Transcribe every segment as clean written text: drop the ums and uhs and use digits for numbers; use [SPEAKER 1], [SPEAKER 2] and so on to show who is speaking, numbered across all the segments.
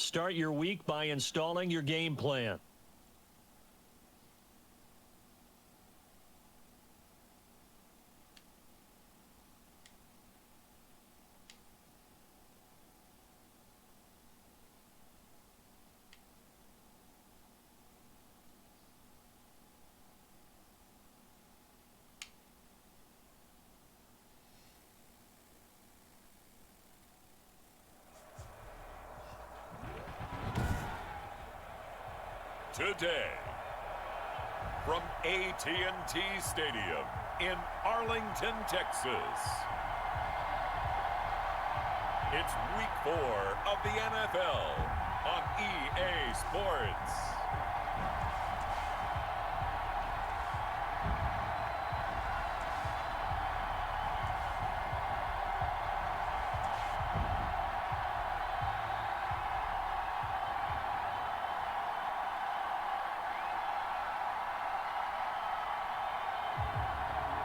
[SPEAKER 1] Start your week by installing your game plan.
[SPEAKER 2] Today, from AT&T Stadium in Arlington, Texas, it's Week 4 of the NFL on EA Sports.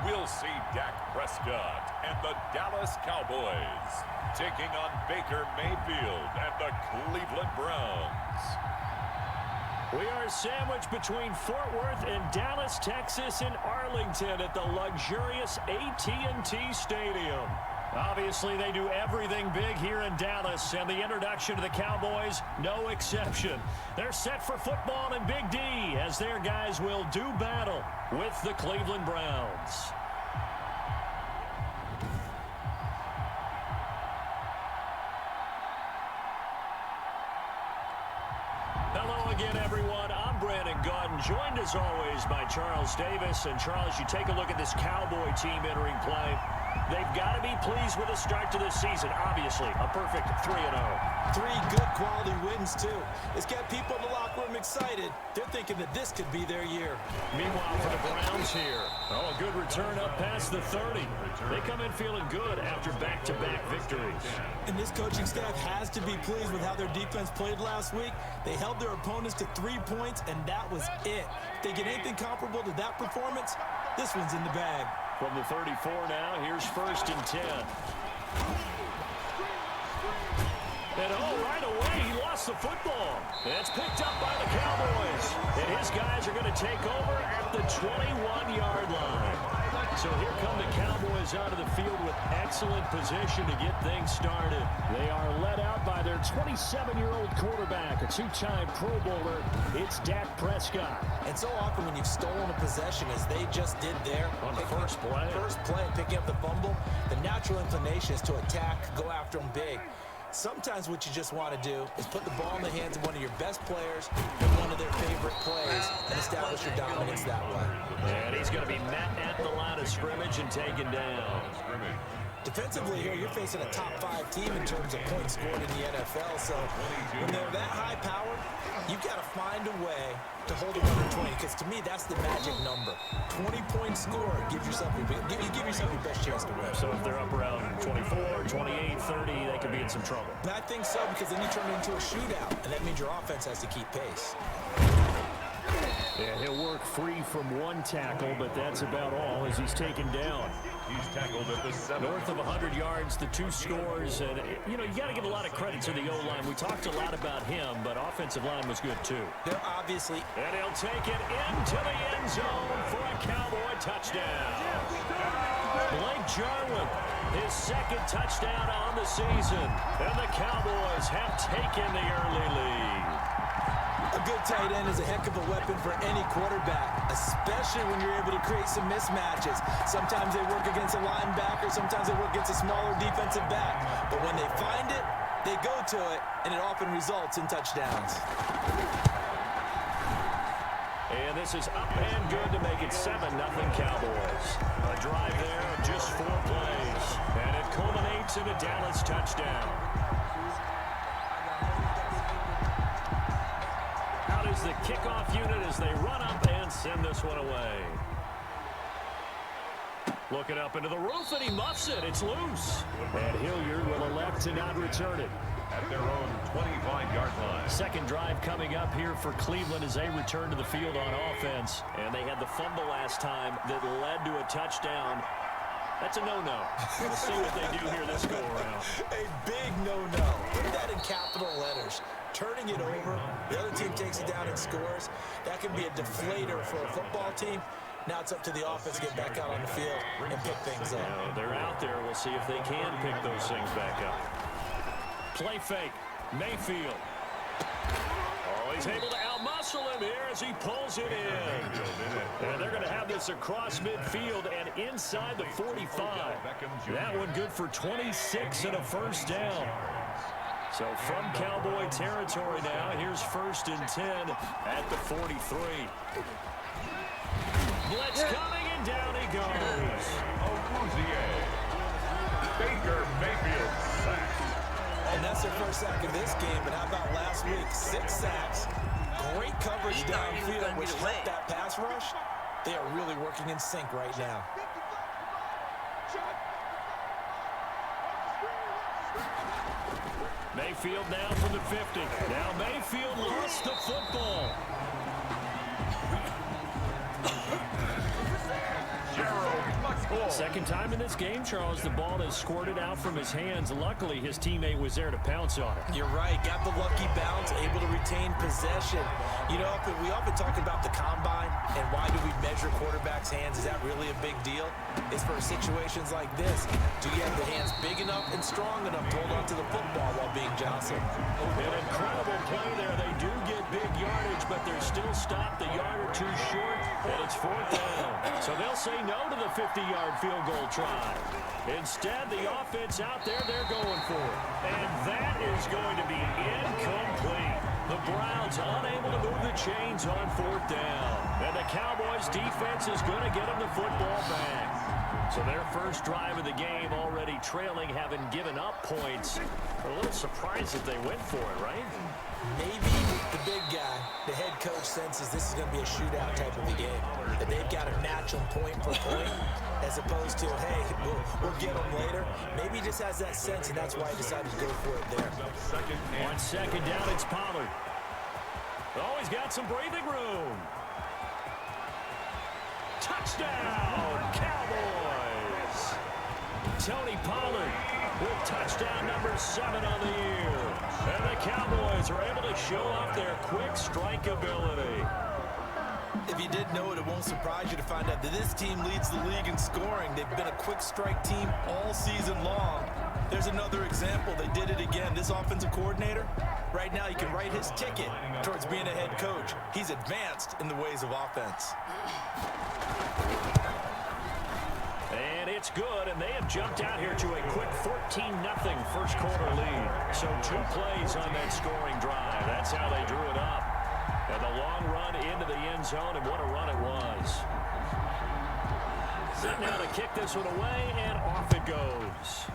[SPEAKER 2] We'll see Dak Prescott and the Dallas Cowboys taking on Baker Mayfield and the Cleveland Browns.
[SPEAKER 1] We are sandwiched between Fort Worth and Dallas, Texas, and Arlington at the luxurious AT&T Stadium. Obviously, they do everything big here in Dallas, and the introduction to the Cowboys, no exception. They're set for football and Big D, as their guys will do battle with the Cleveland Browns. Hello again, everyone. I'm Brandon Gaudin, joined as always by Charles Davis. And Charles, you take a look at this Cowboy team entering play. They've got to be pleased with the start to this season. Obviously, a perfect 3-0.
[SPEAKER 3] 3 good quality wins, too. It's got people in the locker room excited. They're thinking that this could be their year.
[SPEAKER 1] Meanwhile, for the Browns here, a good return up past the 30. They come in feeling good after back-to-back victories.
[SPEAKER 3] And this coaching staff has to be pleased with how their defense played last week. They held their opponents to 3 points, and that was it. If they get anything comparable to that performance, this one's in the bag.
[SPEAKER 1] From the 34 now, here's 1st and 10. And right away, he lost the football. And it's picked up by the Cowboys. And his guys are going to take over at the 21-yard line. So here come the Cowboys out of the field with excellent position to get things started. They are led out by their 27-year-old quarterback, a 2-time Pro Bowler. It's Dak Prescott.
[SPEAKER 3] And so often when you've stolen a possession, as they just did there,
[SPEAKER 1] on the first play,
[SPEAKER 3] picking up the fumble, the natural inclination is to attack, go after them big. Sometimes what you just want to do is put the ball in the hands of one of your best players in one of their favorite plays and establish your dominance that way.
[SPEAKER 1] And he's going to be met at the line of scrimmage and taken down.
[SPEAKER 3] Defensively here, you're facing a top 5 team in terms of points scored in the NFL. So when they're that high powered, you've got to find a way to hold them under 20, because to me, that's the magic number. 20 points scored, give yourself your best chance to win.
[SPEAKER 1] So if they're up around 24, 28, 30, they could be in some trouble.
[SPEAKER 3] I think so, because then you turn it into a shootout, and that means your offense has to keep pace.
[SPEAKER 1] Yeah, he'll work free from one tackle, but that's about all as he's taken down.
[SPEAKER 2] He's tackled at the 7.
[SPEAKER 1] North of 100 yards, the 2 scores. And, you got to give a lot of credit to the O-line. We talked a lot about him, but offensive line was good, too.
[SPEAKER 3] They're obviously...
[SPEAKER 1] And he'll take it into the end zone for a Cowboy touchdown. Blake Jarwin, his 2nd touchdown on the season. And the Cowboys have taken the early lead.
[SPEAKER 3] A good tight end is a heck of a weapon for any quarterback, especially when you're able to create some mismatches. Sometimes they work against a linebacker, sometimes they work against a smaller defensive back. But when they find it, they go to it, and it often results in touchdowns.
[SPEAKER 1] And this is up and good to make it 7-0 Cowboys. A drive there of just 4 plays, and it culminates in a Dallas touchdown. Is the kickoff unit as they run up and send this one away. Looking up into the roof, and he muffs it. It's loose. And Hilliard will elect to not return it.
[SPEAKER 2] At their own 25-yard line.
[SPEAKER 1] 2nd drive coming up here for Cleveland as they return to the field on offense. And they had the fumble last time that led to a touchdown. That's a no-no. We'll see what they do here this go-around.
[SPEAKER 3] A big no-no. Put that in capital letters. turning it over, the other team takes it down and scores. That can be a deflator for a football team. Now it's up to the offense to get back out on the field and pick things up.
[SPEAKER 1] Now they're out there. We'll see if they can pick those things back up. Play fake. Mayfield. Oh, he's able to outmuscle him here as he pulls it in. And they're going to have this across midfield and inside the 45. That one good for 26 and a first down. So from Cowboy territory now, here's 1st and 10 at the 43. Blitz coming, and down he goes.
[SPEAKER 2] Baker Mayfield sack.
[SPEAKER 3] And that's their first sack of this game. But how about last week? 6 sacks. Great coverage downfield, which helped that pass rush. They are really working in sync right now.
[SPEAKER 1] Mayfield now from the 50. Now Mayfield lost the football. Second time in this game, Charles, the ball has squirted out from his hands. Luckily, his teammate was there to pounce on it.
[SPEAKER 3] You're right. Got the lucky bounce, able to retain possession. You know, we often talk about the combine and why do we measure quarterbacks' hands. Is that really a big deal? It's for situations like this. Do you have the hands big enough and strong enough to hold on to the football while being jostled?
[SPEAKER 1] An incredible play there. They do get big yardage, but they're still stopped a yard or two short, and it's 4th down. So they'll say no to the 50-yard field goal try. Instead, the offense out there, they're going for it. And that is going to be incomplete. The Browns unable to move the chains on 4th down. And the Cowboys defense is going to get them the football back. So their first drive of the game already trailing, having given up points. A little surprised that they went for it, right?
[SPEAKER 3] Maybe the big guy, the head coach, senses this is going to be a shootout type of a game. That they've got to match them point for point, as opposed to, hey, we'll get them later. Maybe he just has that sense, and that's why he decided to go for it there.
[SPEAKER 1] On 2nd down, it's Pollard. Oh, he's got some breathing room. Touchdown, Cowboys! Tony Pollard with touchdown number 7 on the year. And the Cowboys are able to show off their quick strike ability.
[SPEAKER 3] If you didn't know it, it won't surprise you to find out that this team leads the league in scoring. They've been a quick strike team all season long. There's another example. They did it again. This offensive coordinator, right now, he can write his ticket towards being a head coach. He's advanced in the ways of offense.
[SPEAKER 1] And it's good, and they have jumped out here to a quick 14-0 first quarter lead. So 2 plays on that scoring drive. That's how they drew it up. And the long run into the end zone, and what a run it was. Set now to kick this one away, and off it goes.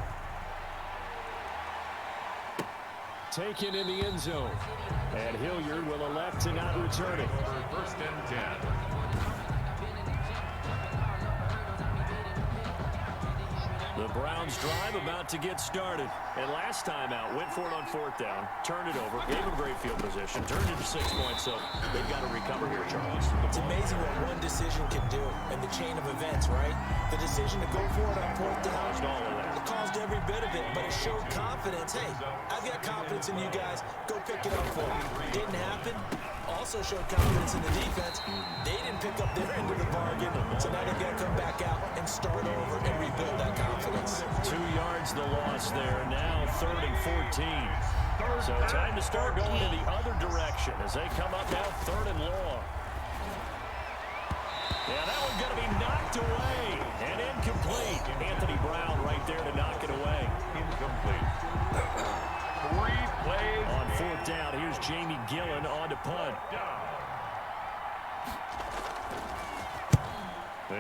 [SPEAKER 1] Taken in the end zone. And Hilliard will elect to not return it.
[SPEAKER 2] 1st and 10.
[SPEAKER 1] The Browns drive about to get started. And last time out, went for it on 4th down, turned it over, gave them great field position, turned it to 6 points, so they've got to recover here, Charles.
[SPEAKER 3] It's amazing what one decision can do in the chain of events, right? The decision to go for it on 4th down, it caused every bit of it, but it showed confidence. Hey, I've got confidence in you guys. Go pick it up for me. Didn't happen. Also showed confidence in the defense. They didn't pick up their end of the bargain, so now they've got to come back out and start over and rebuild that confidence.
[SPEAKER 1] 2 yards the loss there. Now 3rd and 14. So time to start going in the other direction as they come up now 3rd and long. Yeah, that one's going to be knocked away and incomplete. Anthony Brown right there to knock it away.
[SPEAKER 2] Incomplete. 3 plays.
[SPEAKER 1] On 4th down, here's Jamie Gillen on to punt.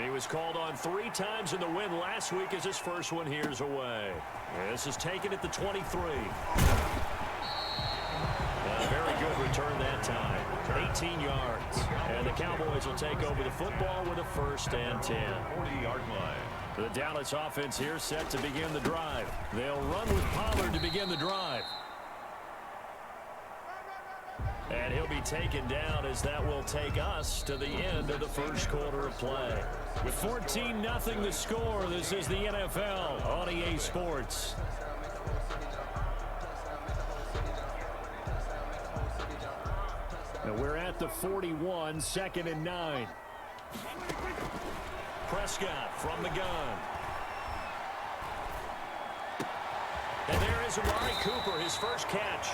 [SPEAKER 1] He was called on 3 times in the win last week as his first one here's away. This is taken at the 23. A very good return that time. 18 yards. And the Cowboys will take over the football with a 1st and 10.
[SPEAKER 2] 40-yard line.
[SPEAKER 1] The Dallas offense here set to begin the drive. They'll run with Pollard to begin the drive. And he'll be taken down as that will take us to the end of the first quarter of play. With 14-0 the score, this is the NFL on EA Sports. So we're at the 41, 2nd and 9. Prescott from the gun. And there is Amari Cooper, his first catch.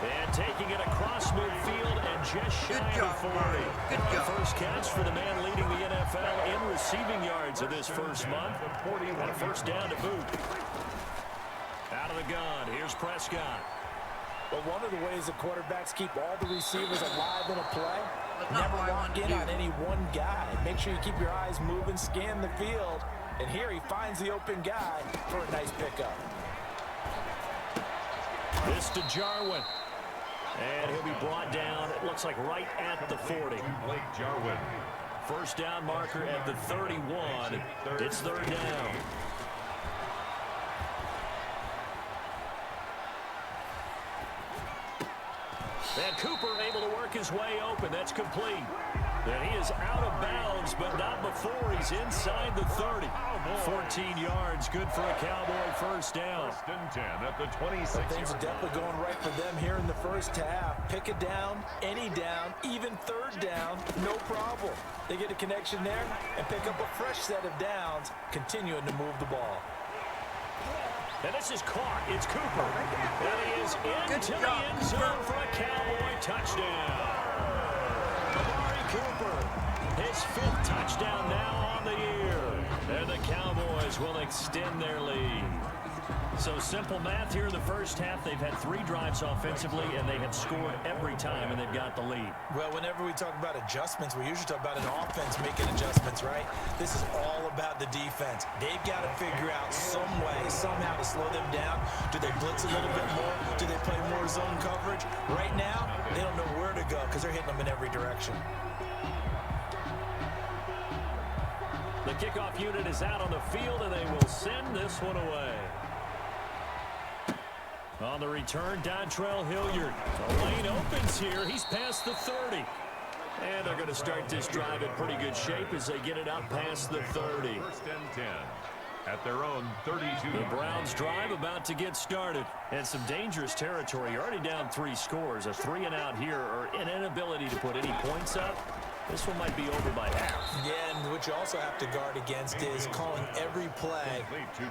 [SPEAKER 1] And taking it across midfield and just shy of 40. The first catch for the man leading the NFL in receiving yards of this first month. And a first down to boot. Out of the gun, here's Prescott.
[SPEAKER 3] But one of the ways the quarterbacks keep all the receivers alive in a play, never lock in on any one guy. Make sure you keep your eyes moving, scan the field. And here he finds the open guy for a nice pickup.
[SPEAKER 1] This to Jarwin. And he'll be brought down, it looks like right at the 40.
[SPEAKER 2] Blake Jarwin.
[SPEAKER 1] First down marker at the 31. It's third down. And Cooper able to work his way open. That's complete. And he is out of bounds, but not before he's inside the 30. 14 yards, good for a Cowboy first down.
[SPEAKER 2] First and 10 at the 26.
[SPEAKER 3] Things are definitely going right for them here in the first half. Pick a down, any down, even third down, no problem. They get a connection there and pick up a fresh set of downs, continuing to move the ball.
[SPEAKER 1] And this is caught. It's Cooper. And he is into the end zone for a Cowboy touchdown. Amari Cooper, his 5th touchdown now on the year. And the Cowboys will extend their lead. So simple math here in the first half. They've had 3 drives offensively, and they have scored every time, and they've got the lead.
[SPEAKER 3] Well, whenever we talk about adjustments, we usually talk about an offense making adjustments, right? This is all about the defense. They've got to figure out some way, somehow to slow them down. Do they blitz a little bit more? Do they play more zone coverage? Right now, they don't know where to go because they're hitting them in every direction.
[SPEAKER 1] The kickoff unit is out on the field, and they will send this one away. On the return, Dontrell Hilliard. The lane opens here. He's past the 30. And they're going to start this drive in pretty good shape as they get it up past the 30.
[SPEAKER 2] First and 10 at their own 32.
[SPEAKER 1] The Browns drive about to get started. And some dangerous territory. You're already down 3 scores. A 3-and-out here, or an inability to put any points up. This one might be over by half.
[SPEAKER 3] Yeah, and what you also have to guard against is calling every play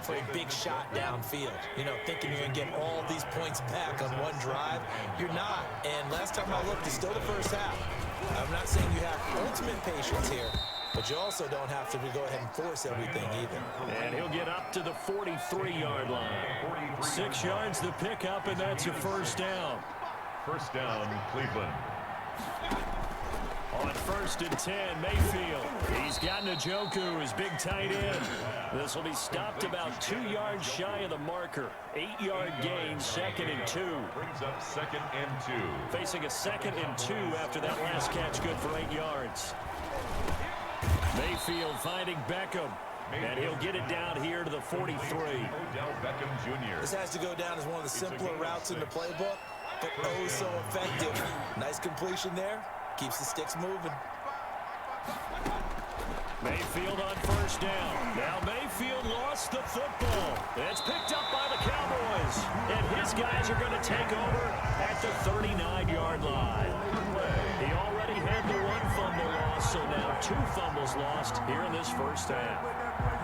[SPEAKER 3] for a big shot downfield. You know, thinking you're going to get all these points back on one drive. You're not. And last time I looked, it's still the first half. I'm not saying you have ultimate patience here, but you also don't have to go ahead and force everything either.
[SPEAKER 1] And he'll get up to the 43-yard line. 6 yards to pick up, and that's a first down.
[SPEAKER 2] First down, Cleveland.
[SPEAKER 1] On first and 10, Mayfield. He's got Njoku, his big tight end. This will be stopped about 2 yards shy of the marker. 8-yard gain, 2nd and 2.
[SPEAKER 2] Brings up 2nd and 2.
[SPEAKER 1] Facing a 2nd and 2 after that last catch, good for 8 yards. Mayfield finding Beckham. And he'll get it down here to the 43.
[SPEAKER 2] Odell Beckham Jr.
[SPEAKER 3] This has to go down as one of the simpler routes in the playbook, but oh so effective. Nice completion there. Keeps the sticks moving.
[SPEAKER 1] Mayfield on first down. Now Mayfield lost the football. It's picked up by the Cowboys. And his guys are going to take over at the 39-yard line. He already had the 1 fumble loss, so now 2 fumbles lost here in this first half.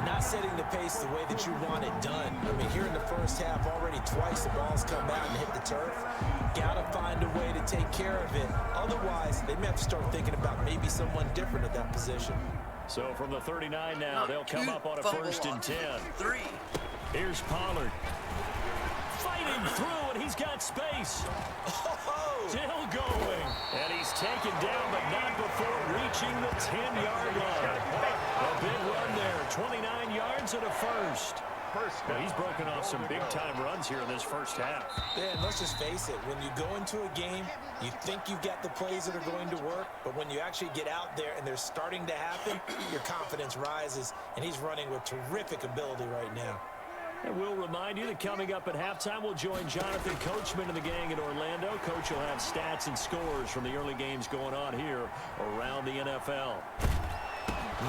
[SPEAKER 3] Not setting the pace the way that you want it done. I mean, here in the first half, already twice the ball's come out and hit the turf. Got to find a way to take care of it. Otherwise, they may have to start thinking about maybe someone different at that position.
[SPEAKER 1] So from the 39 now, they'll come up on a first and 10. Here's Pollard. Fighting through, and he's got space. Still going. And he's taken down, but not before reaching the 10-yard line. A big run there, 29 yards and a first. Well, he's broken off some big-time runs here in this first half.
[SPEAKER 3] Yeah, and let's just face it. When you go into a game, you think you've got the plays that are going to work, but when you actually get out there and they're starting to happen, your confidence rises, and he's running with terrific ability right now.
[SPEAKER 1] And we'll remind you that coming up at halftime, we'll join Jonathan Coachman and the gang in Orlando. Coach will have stats and scores from the early games going on here around the NFL.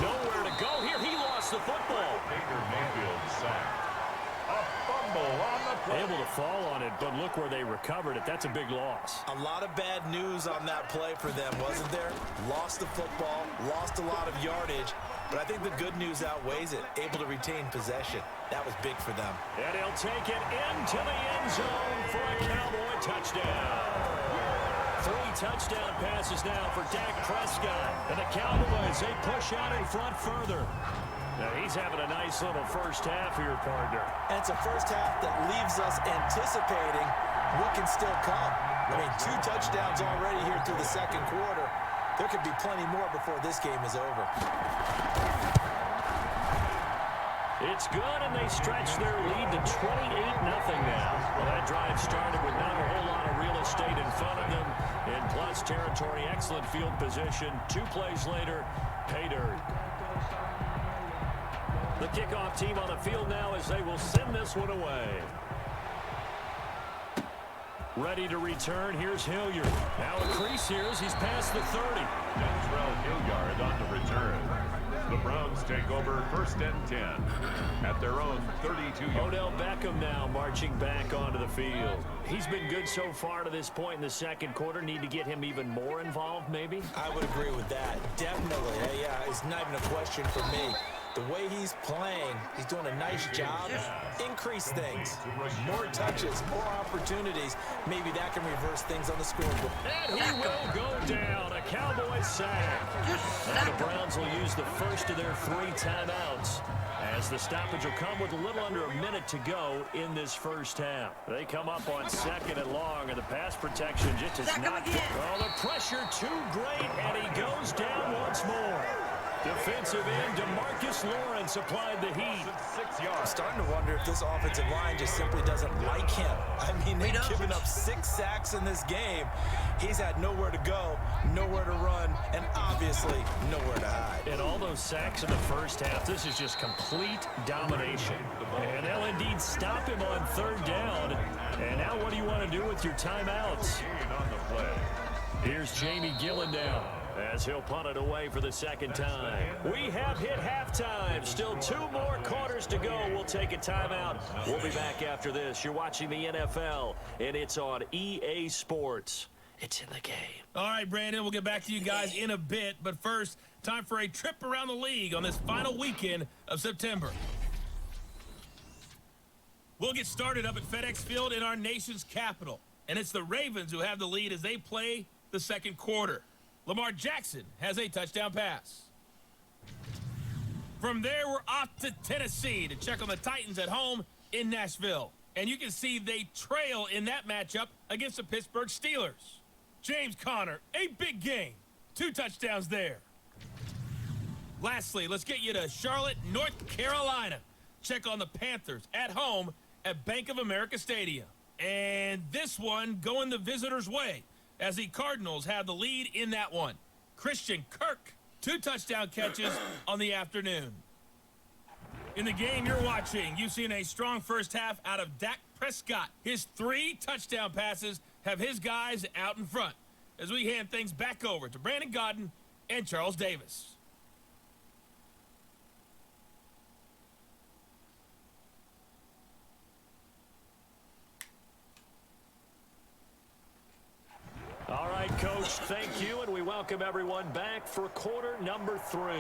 [SPEAKER 1] Nowhere to go here. He lost the football.
[SPEAKER 2] Baker Mayfield sacked. A fumble on the
[SPEAKER 1] Able to fall on it, but look where they recovered it. That's a big loss.
[SPEAKER 3] A lot of bad news on that play for them, wasn't there? Lost the football, lost a lot of yardage, but I think the good news outweighs it. Able to retain possession. That was big for them.
[SPEAKER 1] And he'll take it into the end zone for a Cowboy touchdown. 3 touchdown passes now for Dak Prescott. And the Cowboys, they push out in front further. Now he's having a nice little first half here, partner.
[SPEAKER 3] And it's a first half that leaves us anticipating what can still come. I mean, 2 touchdowns already here through the second quarter. There could be plenty more before this game is over.
[SPEAKER 1] It's good, and they stretch their lead to 28-0 now. Well, that drive started with not a whole lot of real estate in front of them. In plus territory, excellent field position. 2 plays later, pay dirt. The kickoff team on the field now as they will send this one away. Ready to return. Here's Hilliard. Now a crease here as he's past the 30.
[SPEAKER 2] Dontrell Hilliard on the return. The Browns take over 1st and 10 at their own 32-yard.
[SPEAKER 1] Odell Beckham now marching back onto the field. He's been good so far to this point in the second quarter. Need to get him even more involved, maybe?
[SPEAKER 3] I would agree with that. Definitely. Yeah, it's not even a question for me. The way he's playing, he's doing a nice job. Increase things. More touches, more opportunities. Maybe that can reverse things on the scoreboard.
[SPEAKER 1] And he will go down. A Cowboys sack. And the Browns will use the first of their 3 timeouts, as the stoppage will come with a little under a minute to go in this first half. They come up on 2nd and long, and the pass protection just is not good. Oh, the pressure too great, and he goes down once more. Defensive end, DeMarcus Lawrence applied the heat.
[SPEAKER 2] 6
[SPEAKER 3] I'm
[SPEAKER 2] yards.
[SPEAKER 3] starting to wonder if this offensive line just simply doesn't like him. I mean, they've given up 6 sacks in this game. He's had nowhere to go, nowhere to run, and obviously nowhere to hide.
[SPEAKER 1] And all those sacks in the first half, this is just complete domination. And they'll indeed stop him on 3rd down. And now what do you want to do with your timeouts?
[SPEAKER 2] On the play.
[SPEAKER 1] Here's Jamie Gillen now, as he'll punt it away for the 2nd time. We have hit halftime. Still 2 more quarters to go. We'll take a timeout. We'll be back after this. You're watching the NFL, and it's on EA Sports. It's in the game.
[SPEAKER 4] All right, Brandon, we'll get back to you guys in a bit. But first, time for a trip around the league on this final weekend of September. We'll get started up at FedEx Field in our nation's capital. And it's the Ravens who have the lead as they play the second quarter. Lamar Jackson has a touchdown pass. From there, we're off to Tennessee to check on the Titans at home in Nashville. And you can see they trail in that matchup against the Pittsburgh Steelers. James Conner, a big game. 2 touchdowns there. Lastly, let's get you to Charlotte, North Carolina. Check on the Panthers at home at Bank of America Stadium. And this one going the visitors' way, as the Cardinals have the lead in that one. Christian Kirk, 2 touchdown catches on the afternoon. In the game you're watching, you've seen a strong first half out of Dak Prescott. His 3 touchdown passes have his guys out in front, as we hand things back over to Brandon Godden and Charles Davis.
[SPEAKER 1] All right, Coach, thank you, and we welcome everyone back for quarter number 3.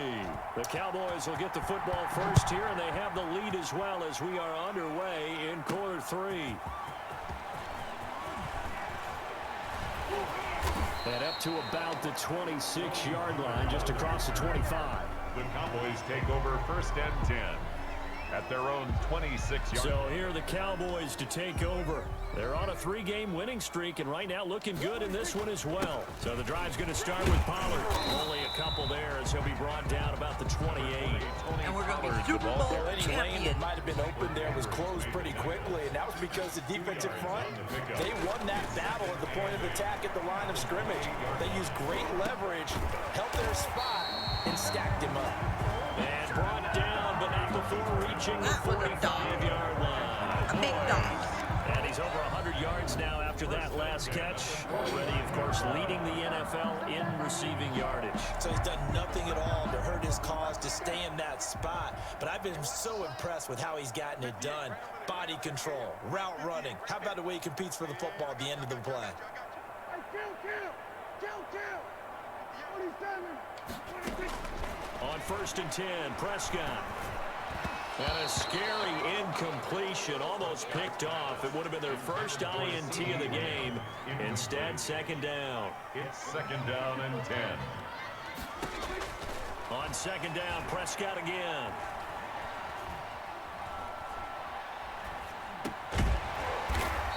[SPEAKER 1] The Cowboys will get the football first here, and they have the lead as well as we are underway in quarter 3. And up to about the 26-yard line, just across the 25.
[SPEAKER 2] The Cowboys take over 1st and 10 at their own 26-yard.
[SPEAKER 1] So here are the Cowboys to take over. They're on a 3-game winning streak, and right now looking good in this one as well. So the drive's going to start with Pollard. Only a couple there as he'll be brought down about the 28.
[SPEAKER 5] And we're going to be Super Bowl
[SPEAKER 3] Any lane that
[SPEAKER 5] champion.
[SPEAKER 3] might have been open there was closed pretty quickly, and that was because the defensive front, they won that battle at the point of attack at the line of scrimmage. They used great leverage, held their spot, and stacked him up.
[SPEAKER 1] And brought down, but not before reaching the 45-yard line.
[SPEAKER 5] A big dog.
[SPEAKER 1] And he He's over 100 yards now after that last catch. Already, of course, leading the NFL in receiving yardage.
[SPEAKER 3] So he's done nothing at all to hurt his cause to stay in that spot. But I've been so impressed with how he's gotten it done. Body control, route running. How about the way he competes for the football at the end of the play?
[SPEAKER 1] On 1st and 10, Prescott. And a scary incompletion, almost picked off. It would have been their first INT of the game. Instead, 2nd down.
[SPEAKER 2] It's 2nd down and 10.
[SPEAKER 1] On 2nd down, Prescott again.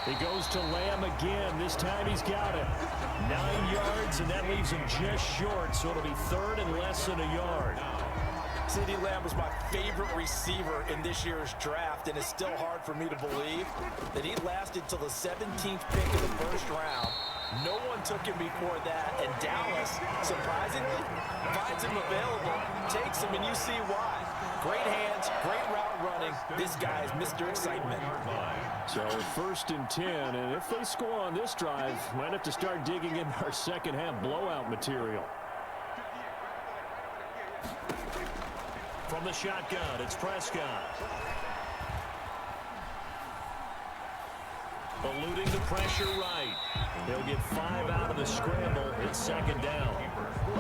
[SPEAKER 1] He goes to Lamb again. This time he's got it. 9 yards, and that leaves him just short, so it'll be 3rd and less than a yard.
[SPEAKER 3] CeeDee Lamb was my favorite receiver in this year's draft, and it's still hard for me to believe that he lasted till the 17th pick of the 1st round. No one took him before that, and Dallas, surprisingly, finds him available, takes him, and you see why. Great hands, great route running. This guy is Mr. Excitement.
[SPEAKER 1] So 1st and 10, and if they score on this drive, might have to start digging in our second half blowout material. From the shotgun, it's Prescott. Eluding the pressure right. They'll get 5 out of the scramble. It's 2nd down.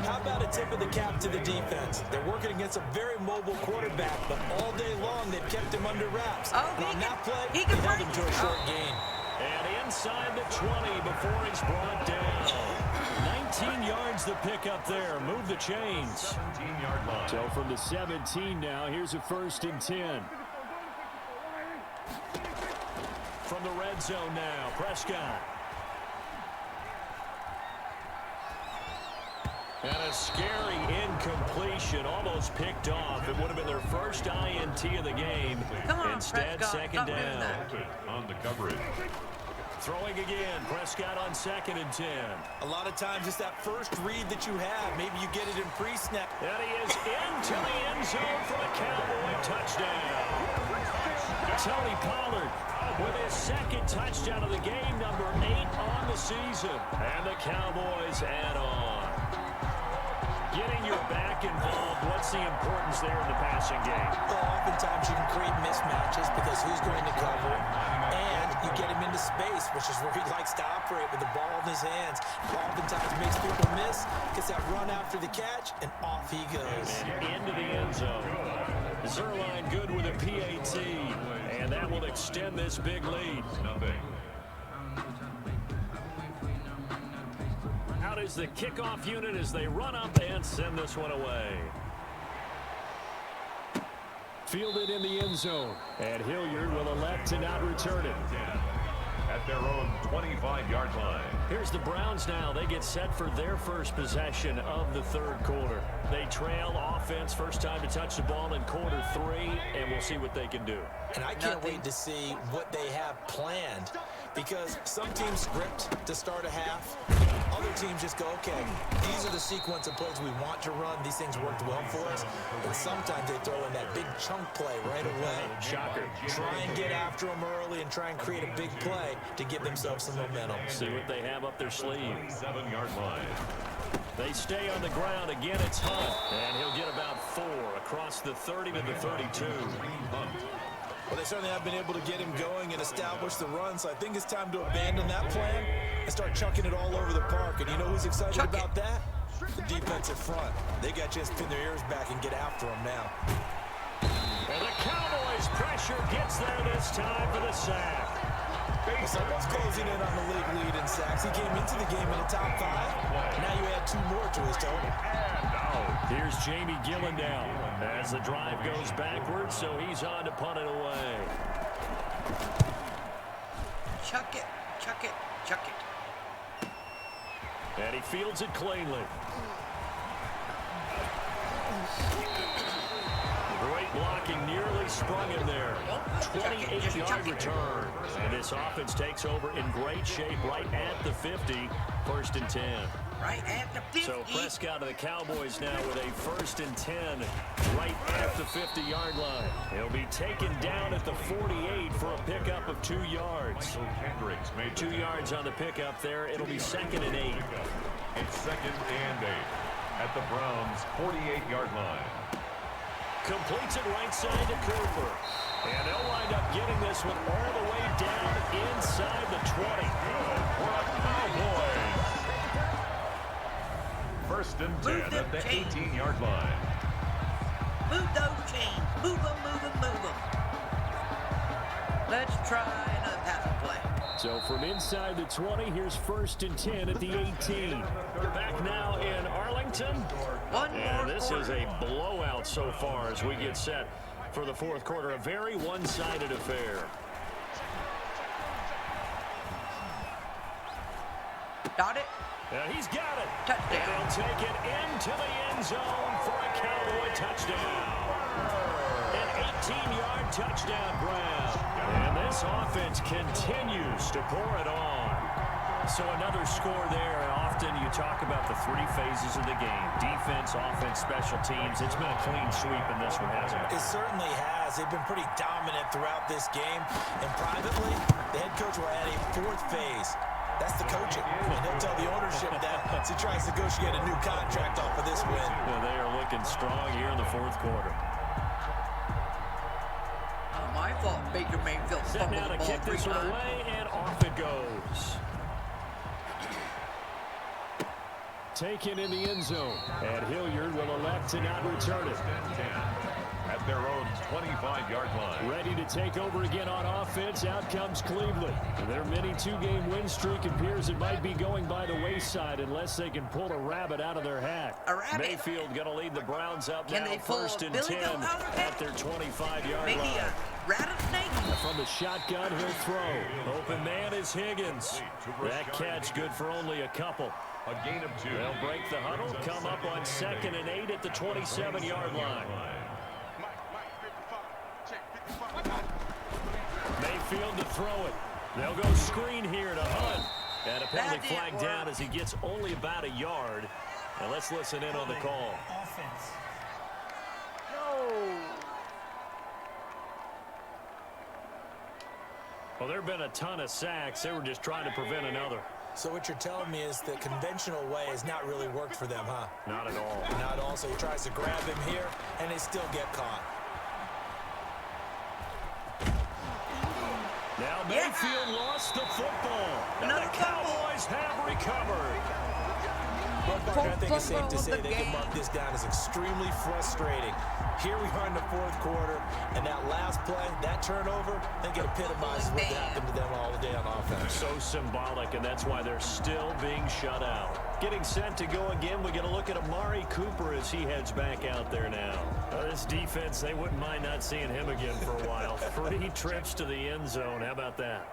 [SPEAKER 3] How about a tip of the cap to the defense? They're working against a very mobile quarterback, but all day long they've kept him under wraps.
[SPEAKER 5] Oh,
[SPEAKER 3] and on that play,
[SPEAKER 5] he
[SPEAKER 3] they
[SPEAKER 5] can
[SPEAKER 3] held him to a short gain.
[SPEAKER 1] And inside the 20 before he's brought down. 19 yards the pick up there. Move the chains.
[SPEAKER 2] 17-yard line.
[SPEAKER 1] So from the 17 now, here's a 1st and 10. From the red zone now, Prescott. And a scary incompletion, almost picked off. It would have been their first INT of the game.
[SPEAKER 5] Come on,
[SPEAKER 1] Instead,
[SPEAKER 5] Prescott.
[SPEAKER 1] 2nd down.
[SPEAKER 2] On the coverage.
[SPEAKER 1] Throwing again, Prescott on 2nd and 10.
[SPEAKER 3] A lot of times it's that first read that you have. Maybe you get it in pre-snap.
[SPEAKER 1] And he is into the end zone for the Cowboy touchdown. Tony Pollard with his 2nd touchdown of the game, number 8 on the season. And the Cowboys add on. Getting your back involved, what's the importance there in the passing game?
[SPEAKER 3] Well, oftentimes you can create mismatches because who's going to cover it, and you get him into space, which is where he likes to operate with the ball in his hands. Oftentimes makes people miss, gets that run after the catch, and off he goes.
[SPEAKER 1] And into the end zone. Zerline good with a PAT, and that will extend this big lead. Out is the kickoff unit as they run up and send this one away. Fielded in the end zone, and Hilliard will elect to not return it.
[SPEAKER 2] At their own 25-yard line.
[SPEAKER 1] Here's the Browns now. They get set for their first possession of the 3rd quarter. They trail offense, first time to touch the ball in quarter 3, and we'll see what they can do.
[SPEAKER 3] And I can't wait to see what they have planned, because some teams script to start a half. Other teams just go, okay, these are the sequence of plays we want to run. These things worked well for us. And sometimes they throw in that big chunk play right away.
[SPEAKER 1] Shocker.
[SPEAKER 3] Try and get after them early and try and create a big play to give themselves some momentum.
[SPEAKER 1] See what they have up their sleeve.
[SPEAKER 2] 7-yard line.
[SPEAKER 1] They stay on the ground. Again, it's Hunt. And he'll get about 4 across the 30 to the 32.
[SPEAKER 3] Well, they certainly have been able to get him going and establish the run, so I think it's time to abandon that plan and start chucking it all over the park. And you know who's excited about that? The defensive front. They got a chance to pin their ears back and get after him now.
[SPEAKER 1] And the Cowboys' pressure gets there this time for the sack.
[SPEAKER 3] Well, someone's closing in on the league lead in sacks. He came into the game in the top 5. Now you add 2 more to his total.
[SPEAKER 1] Here's Jamie Gillendown as the drive goes backwards, so he's on to punt it away.
[SPEAKER 5] Chuck it, chuck it, chuck it.
[SPEAKER 1] And he fields it cleanly. Great blocking, nearly sprung him there. 28-yard return. And this offense takes over in great shape right at the 50. 1st and 10.
[SPEAKER 5] Right at the 50.
[SPEAKER 1] So Prescott of the Cowboys now with a 1st and 10 right at the 50-yard line. He'll be taken down at the 48 for a pickup of 2 yards. 2 yards on the pickup there. It'll be 2nd and 8.
[SPEAKER 2] It's 2nd and 8 at the Browns' 48-yard line.
[SPEAKER 1] Completes it right side to Cooper. And they'll wind up getting this one all the way down inside the 20.
[SPEAKER 2] For the Cowboys. 1st and 10 at the 18-yard line.
[SPEAKER 5] Move those chains. Move them, move them, move them. Let's try another passing play.
[SPEAKER 1] So from inside the 20, here's 1st and 10 at the 18. Back now in Arlington. And this is a blowout so far as we get set for the 4th quarter. A very one-sided affair.
[SPEAKER 5] Got it.
[SPEAKER 1] And he's got it.
[SPEAKER 5] Touchdown.
[SPEAKER 1] And they'll take it into the end zone for a Cowboy touchdown. An 18-yard touchdown grab. And this offense continues to pour it on. So another score there. Often you talk about the 3 phases of the game. Defense, offense, special teams. It's been a clean sweep in this one, hasn't it?
[SPEAKER 3] It certainly has. They've been pretty dominant throughout this game. And privately, the head coach will add a 4th phase. That's the coaching. And he'll tell the ownership that as he tries to negotiate a new contract off of this win.
[SPEAKER 1] Well, they are looking strong here in the 4th quarter.
[SPEAKER 5] My fault. Baker Mayfield
[SPEAKER 1] Set
[SPEAKER 5] fumbled
[SPEAKER 1] now
[SPEAKER 5] the
[SPEAKER 1] to
[SPEAKER 5] ball
[SPEAKER 1] kick
[SPEAKER 5] 3
[SPEAKER 1] this one
[SPEAKER 5] times.
[SPEAKER 1] away, and off it goes. Taken in the end zone. And Hilliard will elect to not return it.
[SPEAKER 2] At their own 25-yard line.
[SPEAKER 1] Ready to take over again on offense. Out comes Cleveland. Their mini 2-game win streak appears it might be going by the wayside unless they can pull a rabbit out of their hat.
[SPEAKER 5] A rabbit?
[SPEAKER 1] Mayfield going to lead the Browns up
[SPEAKER 5] Can
[SPEAKER 1] now
[SPEAKER 5] they pull
[SPEAKER 1] 1st and
[SPEAKER 5] Billy
[SPEAKER 1] 10
[SPEAKER 5] Goat out of their
[SPEAKER 1] at their 25-yard
[SPEAKER 5] Maybe
[SPEAKER 1] line.
[SPEAKER 5] a rattlesnake?
[SPEAKER 1] From the shotgun, he'll throw. Open man is Higgins. That catch good for only a couple.
[SPEAKER 2] A gain of 2.
[SPEAKER 1] They'll break the huddle, come up on 2nd and 8 at the 27-yard line. Mayfield to throw it. They'll go screen here to Hunt. And a penalty flag down as he gets only about a yard. Now let's listen in on the call.
[SPEAKER 3] Offense.
[SPEAKER 1] Well, there have been a ton of sacks. They were just trying to prevent another.
[SPEAKER 3] So what you're telling me is the conventional way has not really worked for them, huh?
[SPEAKER 1] Not at all.
[SPEAKER 3] Not at all. So he tries to grab him here, and they still get caught.
[SPEAKER 1] Now Mayfield lost the football. And
[SPEAKER 5] Another
[SPEAKER 1] the Cowboys have recovered.
[SPEAKER 3] Well, Parker, I think it's safe to
[SPEAKER 5] Football
[SPEAKER 3] say
[SPEAKER 5] of the
[SPEAKER 3] they can
[SPEAKER 5] game.
[SPEAKER 3] mark this down as extremely frustrating. Here we are in the 4th quarter, and that last play, that turnover, I think it epitomizes what happened to them all day on offense.
[SPEAKER 1] So symbolic, and that's why they're still being shut out. Getting set to go again, we get a look at Amari Cooper as he heads back out there now. This defense, they wouldn't mind not seeing him again for a while. 3 trips to the end zone. How about that?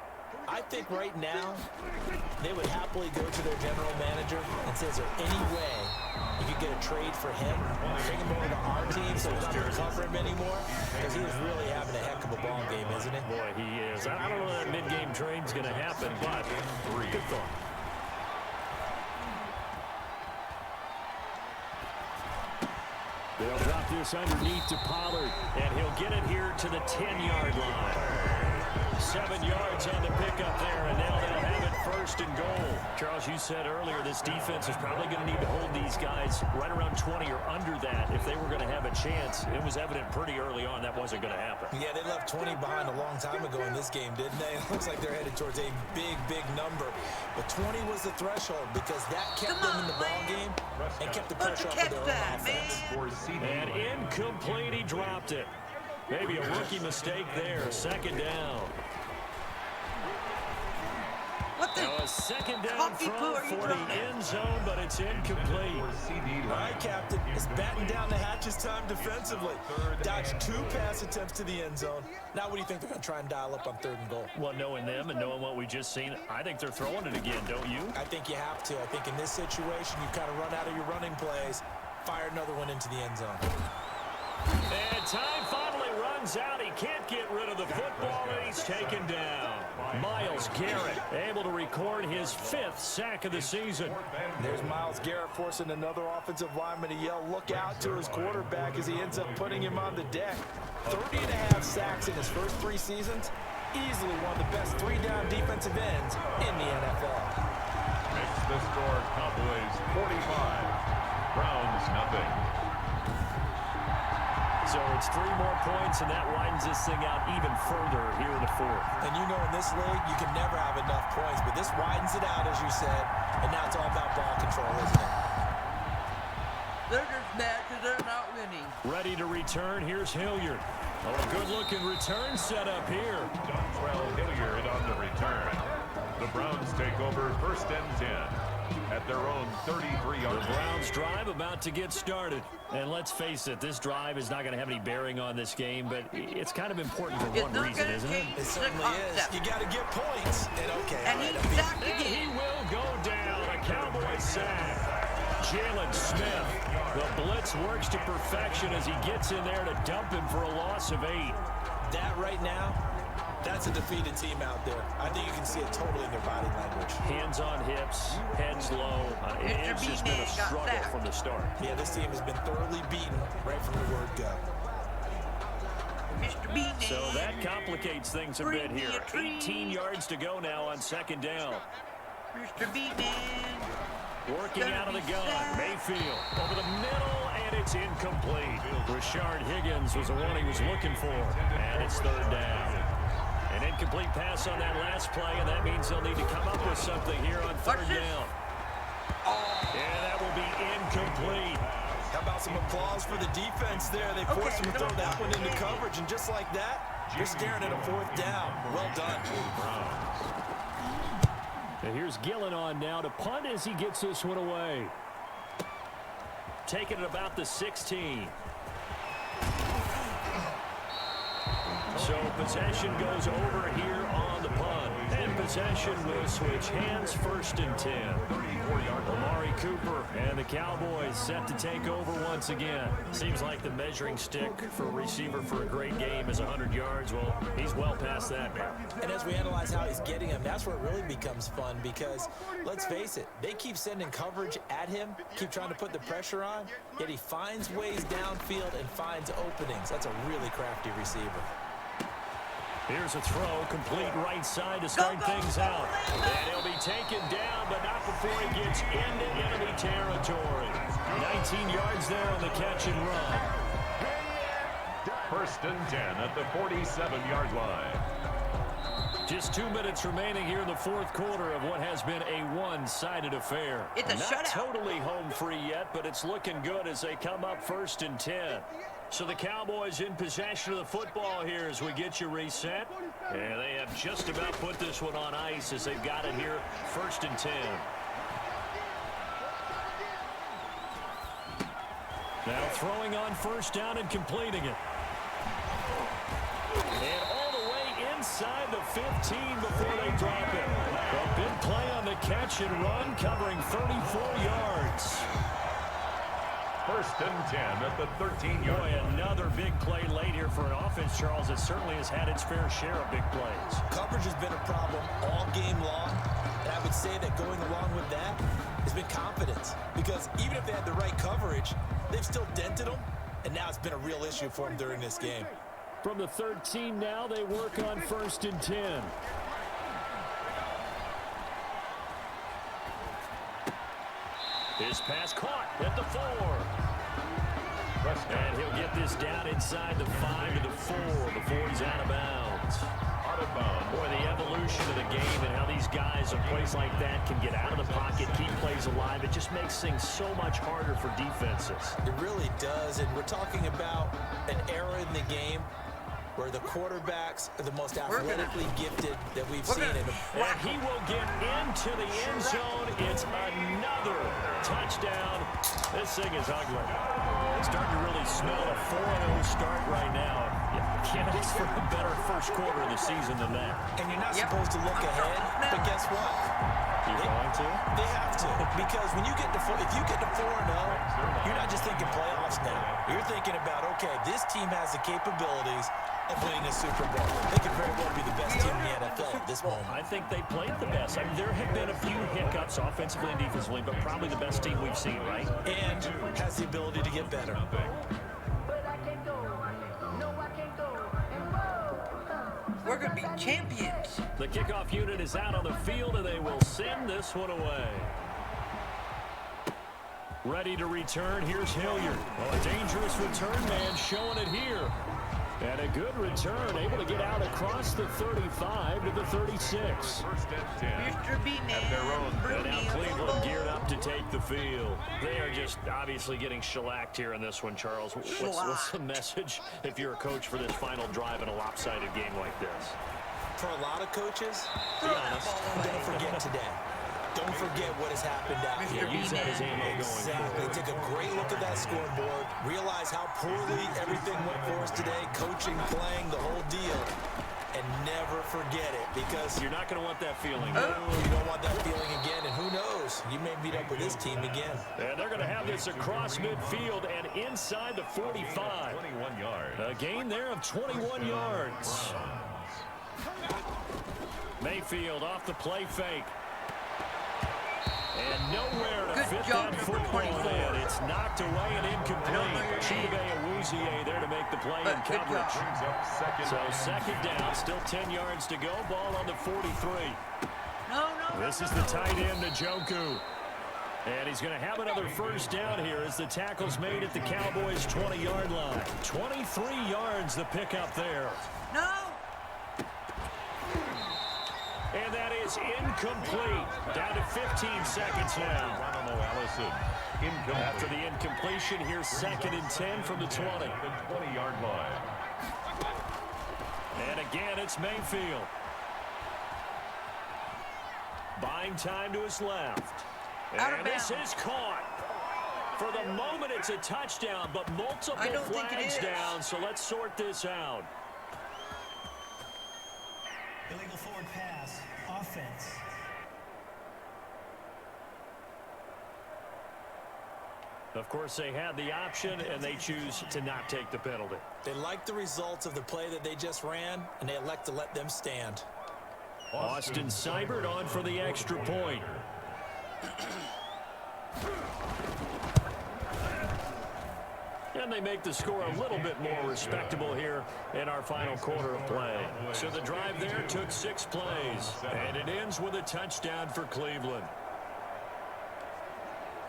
[SPEAKER 3] I think right now they would happily go to their general manager and say, is there any way you could get a trade for him? Bring him over to our team so we don't have to cover him anymore? Because he is really having a heck of a ball game, isn't he?
[SPEAKER 1] Boy, he is. I don't know if that mid-game trade's going to happen, but good thought. They'll drop this underneath to Pollard, and he'll get it here to the 10-yard line. 7 yards on the pickup there, and now they'll have it 1st and goal. Charles, you said earlier this defense is probably going to need to hold these guys right around 20 or under that if they were going to have a chance. It was evident pretty early on that wasn't going to happen.
[SPEAKER 3] Yeah, they left 20 behind a long time ago in this game, didn't they? It looks like they're headed towards a big, big number. But 20 was the threshold because that kept them in the ball game and kept the pressure off of their own offense.
[SPEAKER 1] And incomplete, he dropped it. Maybe a rookie mistake there. 2nd down.
[SPEAKER 5] What the?
[SPEAKER 1] Now a 2nd down
[SPEAKER 5] Coffee
[SPEAKER 1] throw
[SPEAKER 5] poo are you
[SPEAKER 1] for the
[SPEAKER 5] throwing?
[SPEAKER 1] end zone, but it's incomplete.
[SPEAKER 3] All right, Captain. It's batten down the hatches time defensively. Dodged 2 pass attempts to the end zone. Now what do you think they're going to try and dial up on 3rd and goal?
[SPEAKER 1] Well, knowing them and knowing what we just seen, I think they're throwing it again, don't you?
[SPEAKER 3] I think you have to. I think in this situation, you kind of run out of your running plays, fire another one into the end zone.
[SPEAKER 1] And time finally runs out. He can't get rid of the football, and he's taken down. Miles Garrett able to record his 5th sack of the season.
[SPEAKER 3] There's Myles Garrett forcing another offensive lineman to yell, look out to his quarterback as he ends up putting him on the deck. 30.5 sacks in his first 3 seasons. Easily one of the best 3-down defensive ends in the NFL.
[SPEAKER 2] Makes the score Cowboys 45, Browns nothing.
[SPEAKER 1] So it's 3 more points, and that widens this thing out even further here in the 4th.
[SPEAKER 3] And you know in this league, you can never have enough points, but this widens it out, as you said, and now it's all about ball control, isn't it?
[SPEAKER 5] They're just mad because they're not winning.
[SPEAKER 1] Ready to return, here's Hilliard. Oh, a good-looking return set up here.
[SPEAKER 2] Dontrell Hilliard on the return. The Browns take over 1st and 10 at their own 33-yard
[SPEAKER 1] The Browns drive about to get started. And let's face it, this drive is not going to have any bearing on this game, but it's kind of important for one reason, isn't it?
[SPEAKER 3] It certainly is. You got to get points. And okay,
[SPEAKER 5] And
[SPEAKER 3] all right,
[SPEAKER 5] he's sacked
[SPEAKER 1] And he
[SPEAKER 5] again.
[SPEAKER 1] will go down. A Cowboy sack. Jalen Smith. The blitz works to perfection as he gets in there to dump him for a loss of 8.
[SPEAKER 3] That right now, that's a defeated team out there. I think you can see it totally in their body language.
[SPEAKER 1] Hands on hips, heads low. It's just been a
[SPEAKER 5] B-Man got
[SPEAKER 1] struggle
[SPEAKER 5] sacked.
[SPEAKER 1] from the start.
[SPEAKER 3] Yeah, this team has been thoroughly beaten right from the word go.
[SPEAKER 5] Mr. B-Man.
[SPEAKER 1] So that complicates things a bit
[SPEAKER 5] Bring me
[SPEAKER 1] here.
[SPEAKER 5] a tree.
[SPEAKER 1] 18 yards to go now on 2nd down.
[SPEAKER 5] Mr. B-Man.
[SPEAKER 1] Working out of the gun. Mayfield over the middle, and it's incomplete. Rashard Higgins was the one he was looking for. And it's 3rd down. An incomplete pass on that last play, and that means they'll need to come up with something here on 3rd down. And that will be incomplete.
[SPEAKER 3] How about some applause for the defense there? They forced him to throw that one into coverage, and just like that, you're staring at a 4th down. Well done.
[SPEAKER 1] And here's Gillen on now to punt as he gets this one away. Taking it about the 16. So possession goes over here on the punt. And possession will switch hands, 1st and 10. Amari Cooper and the Cowboys set to take over once again. Seems like the measuring stick for a receiver for a great game is 100 yards. Well, he's well past that now.
[SPEAKER 3] And as we analyze how he's getting them, that's where it really becomes fun because, let's face it, they keep sending coverage at him, keep trying to put the pressure on, yet he finds ways downfield and finds openings. That's a really crafty receiver.
[SPEAKER 1] Here's a throw, complete right side to start things out. And he'll be taken down, but not before he gets into enemy territory. 19 yards there on the catch and run.
[SPEAKER 2] 1st and 10 at the 47-yard line.
[SPEAKER 1] Just 2 minutes remaining here in the 4th quarter of what has been a one-sided affair.
[SPEAKER 5] It's a
[SPEAKER 1] Not
[SPEAKER 5] shutout.
[SPEAKER 1] totally home free yet, but it's looking good as they come up 1st and 10. So the Cowboys in possession of the football here as we get you reset. And they have just about put this one on ice as they've got it here 1st and 10. Now throwing on 1st down and completing it. And all the way inside the 15 before they drop it. A big play on the catch and run covering 34 yards.
[SPEAKER 2] 1st and 10 at the 13-yard
[SPEAKER 1] Boy,
[SPEAKER 2] line.
[SPEAKER 1] another big play late here for an offense, Charles, that certainly has had its fair share of big plays.
[SPEAKER 3] Coverage has been a problem all game long, and I would say that going along with that has been confidence. Because even if they had the right coverage, they've still dented them, and now it's been a real issue for them during this game.
[SPEAKER 1] From the 13 now, they work on 1st and 10. His pass caught at the 4. And he'll get this down inside the 5 to the 4 before he's out of bounds.
[SPEAKER 2] Out of bounds.
[SPEAKER 1] Boy, the evolution of the game and how these guys in plays like that can get out of the pocket, keep plays alive, it just makes things so much harder for defenses.
[SPEAKER 3] It really does, and we're talking about an era in the game where the quarterbacks are the most athletically gifted that we've seen.
[SPEAKER 1] And he will get into the end zone. It's another touchdown. This thing is ugly. It's starting to really smell a 4-0 start right now. You can't ask for a better first quarter of the season than that.
[SPEAKER 3] And you're not supposed to look ahead, but guess what?
[SPEAKER 1] You're going to?
[SPEAKER 3] They have to, because when you get to if you get to 4-0, you're not just thinking playoffs now. You're thinking about, okay, this team has the capabilities of winning a Super Bowl. They could very well be the best team in the NFL at this moment.
[SPEAKER 1] I think they played the best. I mean, there have been a few hiccups offensively and defensively, but probably the best team we've seen, right?
[SPEAKER 3] And has the ability to get better.
[SPEAKER 5] We're going to be champions.
[SPEAKER 1] The kickoff unit is out on the field, and they will send this one away. Ready to return. Here's Hilliard. Oh, a dangerous return man showing it here. And a good return, able to get out across the 35 to the 36.
[SPEAKER 2] First and 10.
[SPEAKER 5] Mr. B-Man.
[SPEAKER 2] At their own.
[SPEAKER 1] And now Cleveland geared up to take the field. They are just obviously getting shellacked here in this one, Charles. What's the message if you're a coach for this final drive in a lopsided game like this?
[SPEAKER 3] For a lot of coaches,
[SPEAKER 1] Be honest.
[SPEAKER 3] don't forget today. Don't forget what has happened out here.
[SPEAKER 1] Use that as ammo going
[SPEAKER 3] Exactly.
[SPEAKER 1] forward.
[SPEAKER 3] Take a great look at that scoreboard. Realize how poorly everything went for us today. Coaching, playing, the whole deal. And never forget it, because
[SPEAKER 1] You're not going to want that feeling.
[SPEAKER 3] you don't want that feeling again. And who knows? You may meet up with this team again.
[SPEAKER 1] And they're going to have this across midfield and inside the 45.
[SPEAKER 2] 21 yards.
[SPEAKER 1] A gain there of 21 yards. Mayfield off the play fake. And nowhere to
[SPEAKER 5] Good
[SPEAKER 1] fit
[SPEAKER 5] job,
[SPEAKER 1] that
[SPEAKER 5] number
[SPEAKER 1] football
[SPEAKER 5] 24.
[SPEAKER 1] in. It's knocked away and incomplete. Chive Awuzie there to make the play in
[SPEAKER 5] Good job.
[SPEAKER 1] coverage.
[SPEAKER 2] Brings up second.
[SPEAKER 1] So second down, still 10 yards to go. Ball on the 43.
[SPEAKER 5] No.
[SPEAKER 1] This is the tight end, Njoku. And he's going to have another first down here as the tackle's made at the Cowboys' 20-yard line. 23 yards the pickup there.
[SPEAKER 5] No.
[SPEAKER 1] And that is incomplete. Down to 15 seconds now.
[SPEAKER 2] Geronimo Allison.
[SPEAKER 1] After the incompletion, here's second and 10 from the 20.
[SPEAKER 2] The 20-yard line.
[SPEAKER 1] And again, it's Mayfield. Buying time to his left.
[SPEAKER 5] Out of
[SPEAKER 1] And this
[SPEAKER 5] bounds.
[SPEAKER 1] is caught. For the moment, it's a touchdown, but multiple
[SPEAKER 5] I don't think it
[SPEAKER 1] flags
[SPEAKER 5] is.
[SPEAKER 1] down, so let's sort this out.
[SPEAKER 6] Illegal forward pass. Offense.
[SPEAKER 1] Of course, they had the option, and they choose to not take the penalty.
[SPEAKER 3] They like the results of the play that they just ran, and they elect to let them stand.
[SPEAKER 1] Austin Seibert on for the extra point. And they make the score a little bit more respectable here in our final quarter of play. So the drive there took 6 plays, and it ends with a touchdown for Cleveland.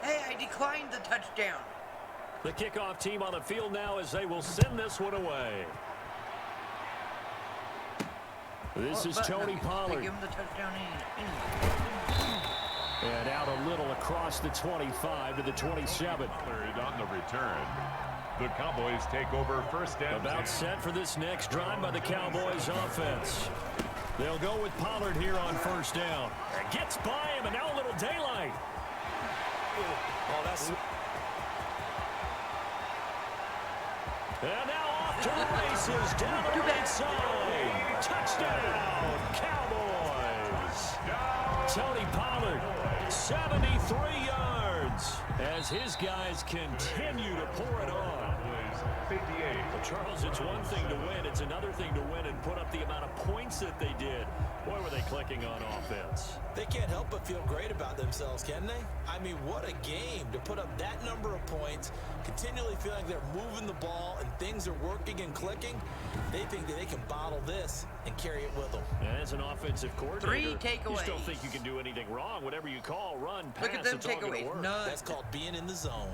[SPEAKER 5] Hey, I declined the touchdown.
[SPEAKER 1] The kickoff team on the field now as they will send this one away. This is
[SPEAKER 5] But
[SPEAKER 1] Tony
[SPEAKER 5] They
[SPEAKER 1] Pollard.
[SPEAKER 5] give him the touchdown anyway.
[SPEAKER 1] And out a little across the 25 to the 27.
[SPEAKER 2] Pollard on the return. The Cowboys take over first and
[SPEAKER 1] About
[SPEAKER 2] 10.
[SPEAKER 1] set for this next drive by the Cowboys offense. They'll go with Pollard here on first down. And gets by him, and now a little daylight.
[SPEAKER 3] Oh, that's...
[SPEAKER 1] And now off to the races, down the right side. Touchdown, Cowboys. Tony Pollard, 73 yards, as his guys continue to pour it on.
[SPEAKER 2] 58.
[SPEAKER 1] Well, Charles, it's one thing to win. It's another thing to win and put up the amount of points that they did. Boy, were they clicking on offense.
[SPEAKER 3] They can't help but feel great about themselves, can they? I mean, what a game to put up that number of points, continually feeling like they're moving the ball and things are working and clicking. They think that they can bottle this and carry it with them.
[SPEAKER 1] And as an offensive coordinator,
[SPEAKER 5] 3
[SPEAKER 1] you
[SPEAKER 5] takeaways.
[SPEAKER 1] just don't think you can do anything wrong. Whatever you call, run, pass,
[SPEAKER 5] Look at them
[SPEAKER 1] it's all going to
[SPEAKER 5] takeaways.
[SPEAKER 1] work.
[SPEAKER 5] None.
[SPEAKER 3] That's called being in the zone.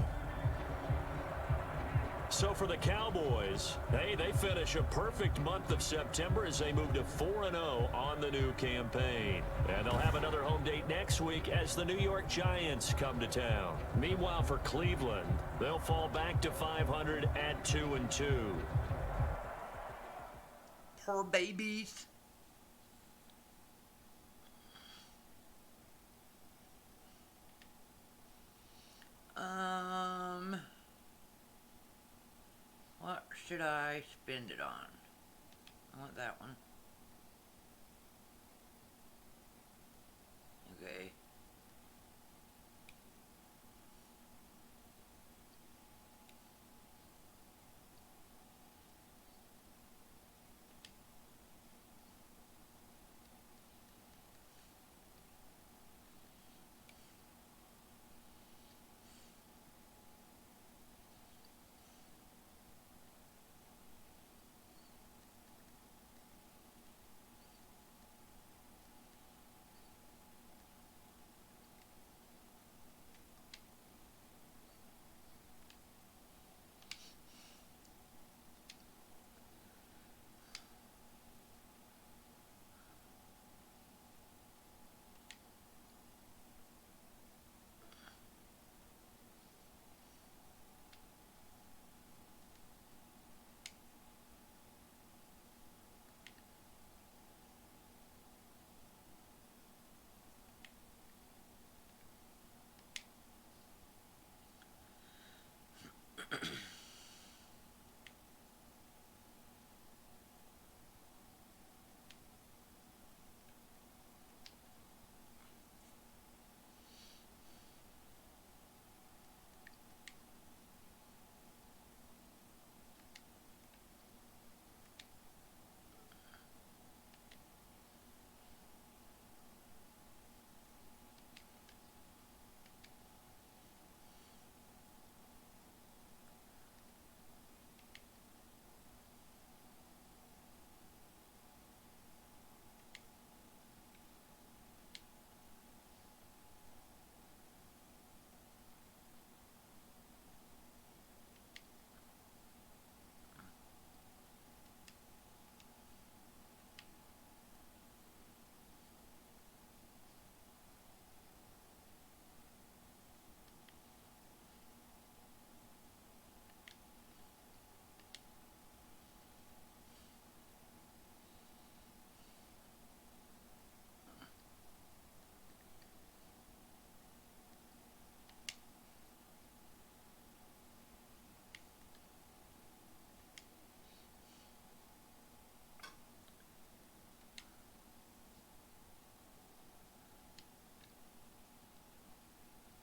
[SPEAKER 1] So for the Cowboys, hey, they finish a perfect month of September as they move to 4-0 on the new campaign. And they'll have another home date next week as the New York Giants come to town. Meanwhile, for Cleveland, they'll fall back to 500 at 2-2.
[SPEAKER 5] Poor babies. What should I spend it on? I want that one. Okay.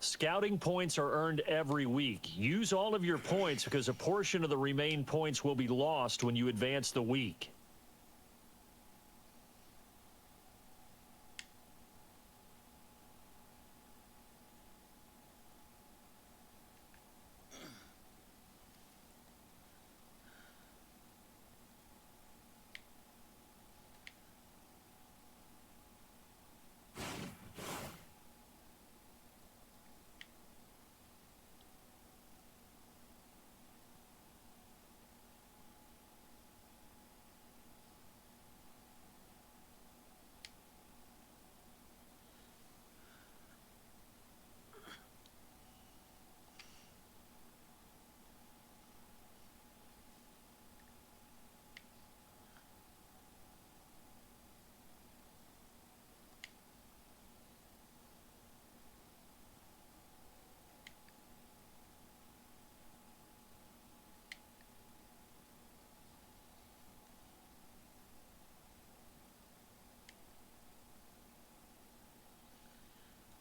[SPEAKER 1] Scouting points are earned every week. Use all of your points because a portion of the remaining points will be lost when you advance the week.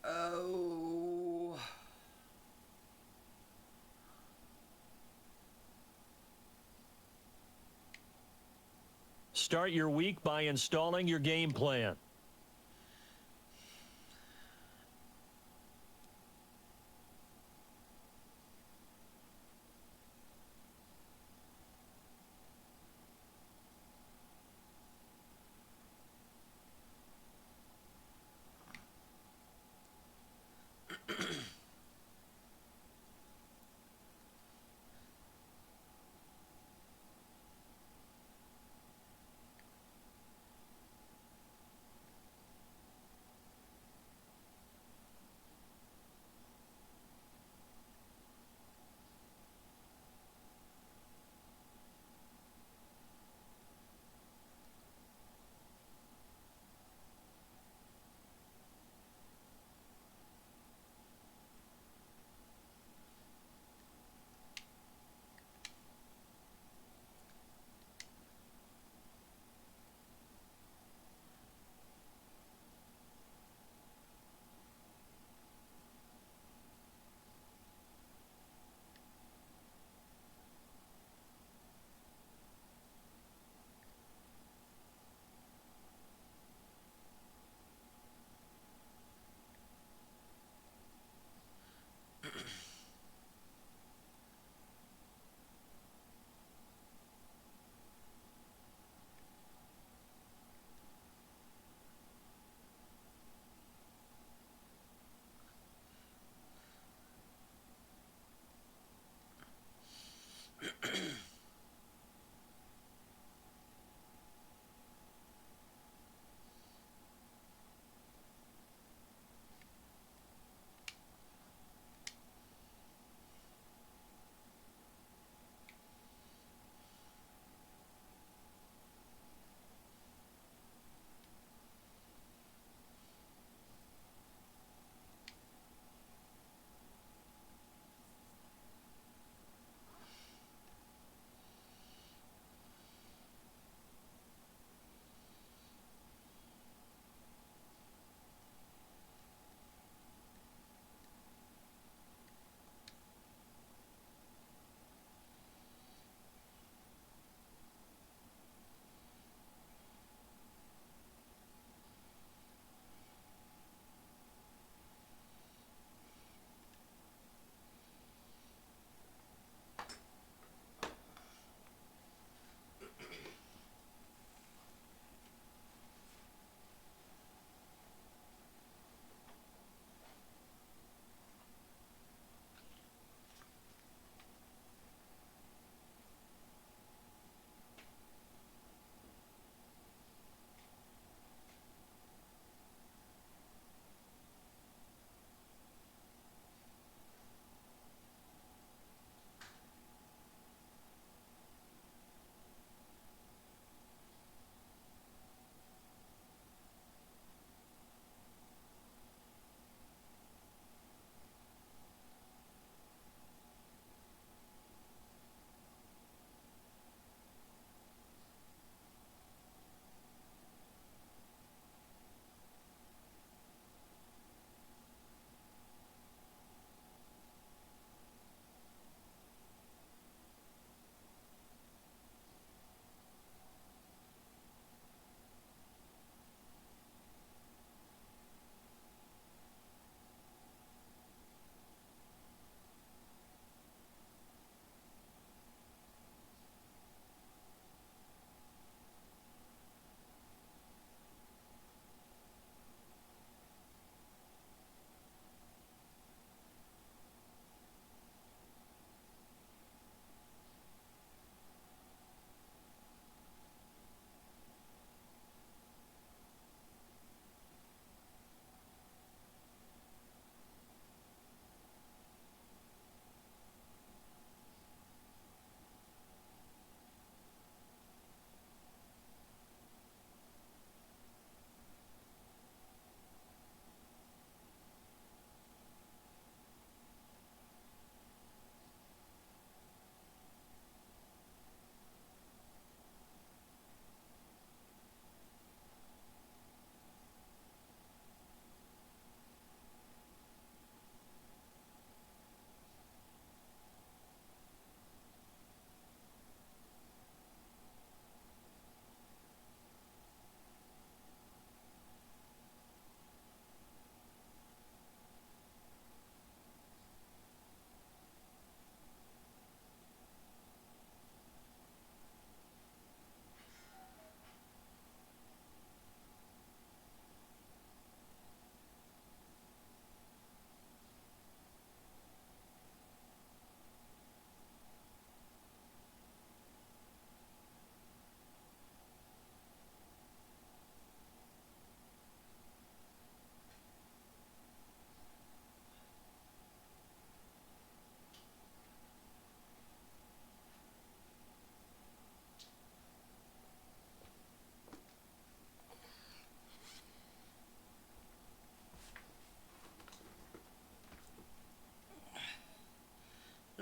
[SPEAKER 5] Oh.
[SPEAKER 1] Start your week by installing your game plan.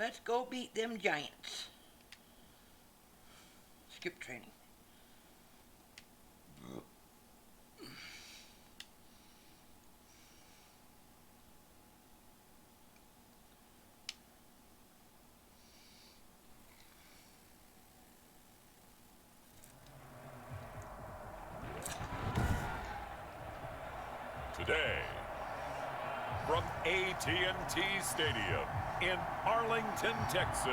[SPEAKER 5] let's go beat them Giants. Skip training.
[SPEAKER 2] Today, from AT&T Stadium in Arlington, Texas,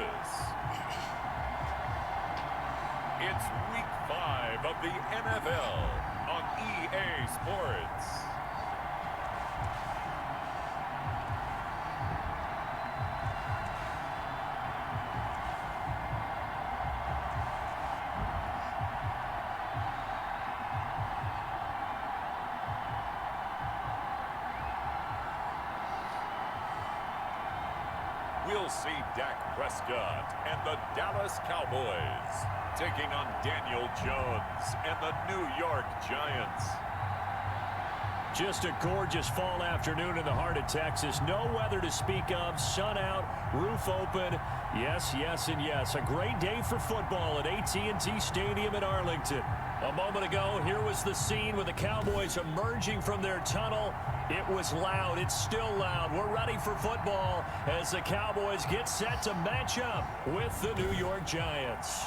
[SPEAKER 2] it's Week 5 of the NFL on EA Sports. We'll see Dak Prescott and the Dallas Cowboys taking on Daniel Jones and the New York Giants.
[SPEAKER 1] Just a gorgeous fall afternoon in the heart of Texas. No weather to speak of. Sun out, roof open. Yes, yes, and yes. A great day for football at AT&T Stadium in Arlington. A moment ago, here was the scene with the Cowboys emerging from their tunnel. It was loud. It's still loud. We're ready for football as the Cowboys get set to match up with the New York Giants.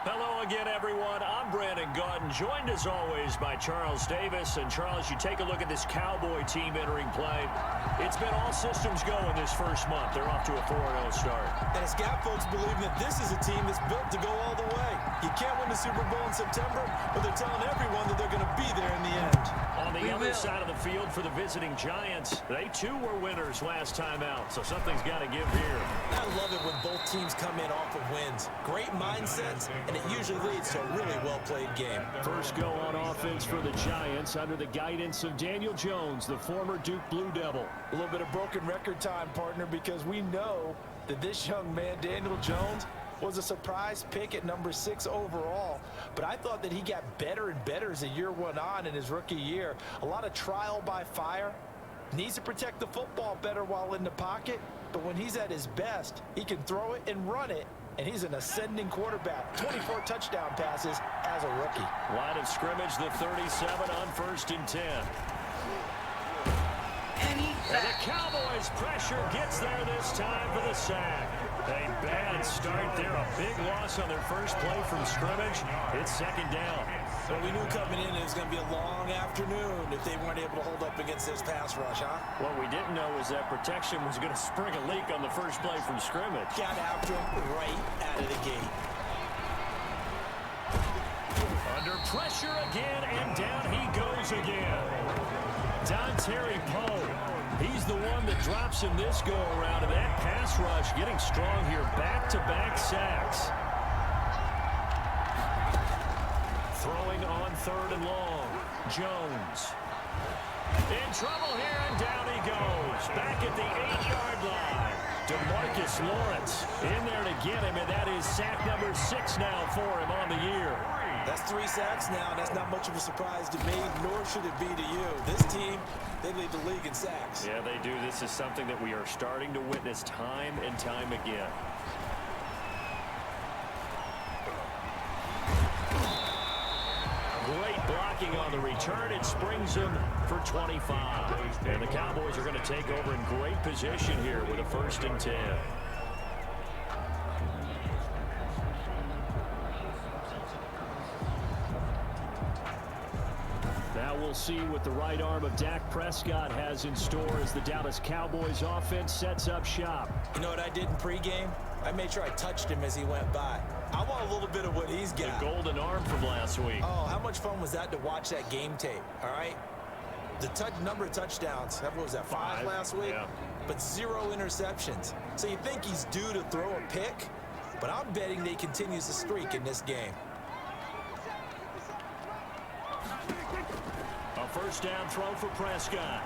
[SPEAKER 1] Hello again, everyone. I'm Brandon Gaudin, joined as always by Charles Davis. And Charles, you take a look at this Cowboy team entering play. It's been all systems go in this first month. They're off to a 4-0 start.
[SPEAKER 3] And it's got folks believing that this is a team that's built to go all the way. You can't win the Super Bowl in September, but they're telling everyone that they're going to be there in the end.
[SPEAKER 1] On the other side of the field for the visiting Giants, they too were winners last time out, so something's got to give here.
[SPEAKER 3] I love it when both teams come in off of wins. Great mindsets, and it usually leads to a really well-played game.
[SPEAKER 1] First go on offense for the Giants under the guidance of Daniel Jones, the former Duke Blue Devil.
[SPEAKER 3] A little bit of broken record time, partner, because we know that this young man, Daniel Jones, was a surprise pick at number 6 overall. But I thought that he got better and better as the year went on in his rookie year. A lot of trial by fire. Needs to protect the football better while in the pocket. But when he's at his best, he can throw it and run it. And he's an ascending quarterback. 24 touchdown passes as a rookie.
[SPEAKER 1] Line of scrimmage, the 37 on 1st and 10.
[SPEAKER 5] And
[SPEAKER 1] the Cowboys pressure gets there this time for the sack. A bad start there. A big loss on their first play from scrimmage. It's second down.
[SPEAKER 3] Well, we knew coming in it was going to be a long afternoon if they weren't able to hold up against this pass rush, huh?
[SPEAKER 1] What we didn't know was that protection was going to spring a leak on the first play from scrimmage.
[SPEAKER 3] Got after him right out of the gate.
[SPEAKER 1] Under pressure again, and down he goes again. Terry Poe. He's the one that drops him this go-around, and that pass rush getting strong here. Back-to-back sacks. Throwing on 3rd and long. Jones. In trouble here, and down he goes. Back at the 8-yard line. DeMarcus Lawrence in there to get him, and that is sack number 6 now for him on the year.
[SPEAKER 3] That's 3 sacks now. That's not much of a surprise to me, nor should it be to you. This team, they lead the league in sacks.
[SPEAKER 1] Yeah, they do. This is something that we are starting to witness time and time again. Great blocking on the return. It springs him for 25. And the Cowboys are going to take over in great position here with a 1st and 10. Now we'll see what the right arm of Dak Prescott has in store as the Dallas Cowboys offense sets up shop.
[SPEAKER 3] You know what I did in pregame? I made sure I touched him as he went by. I want a little bit of what he's got.
[SPEAKER 1] The golden arm from last week.
[SPEAKER 3] Oh, how much fun was that to watch that game tape, all right? The number of touchdowns, what was that, 5 last week?
[SPEAKER 1] Yeah.
[SPEAKER 3] But 0 interceptions. So you think he's due to throw a pick? But I'm betting that he continues the streak in this game.
[SPEAKER 1] A 1st down throw for Prescott.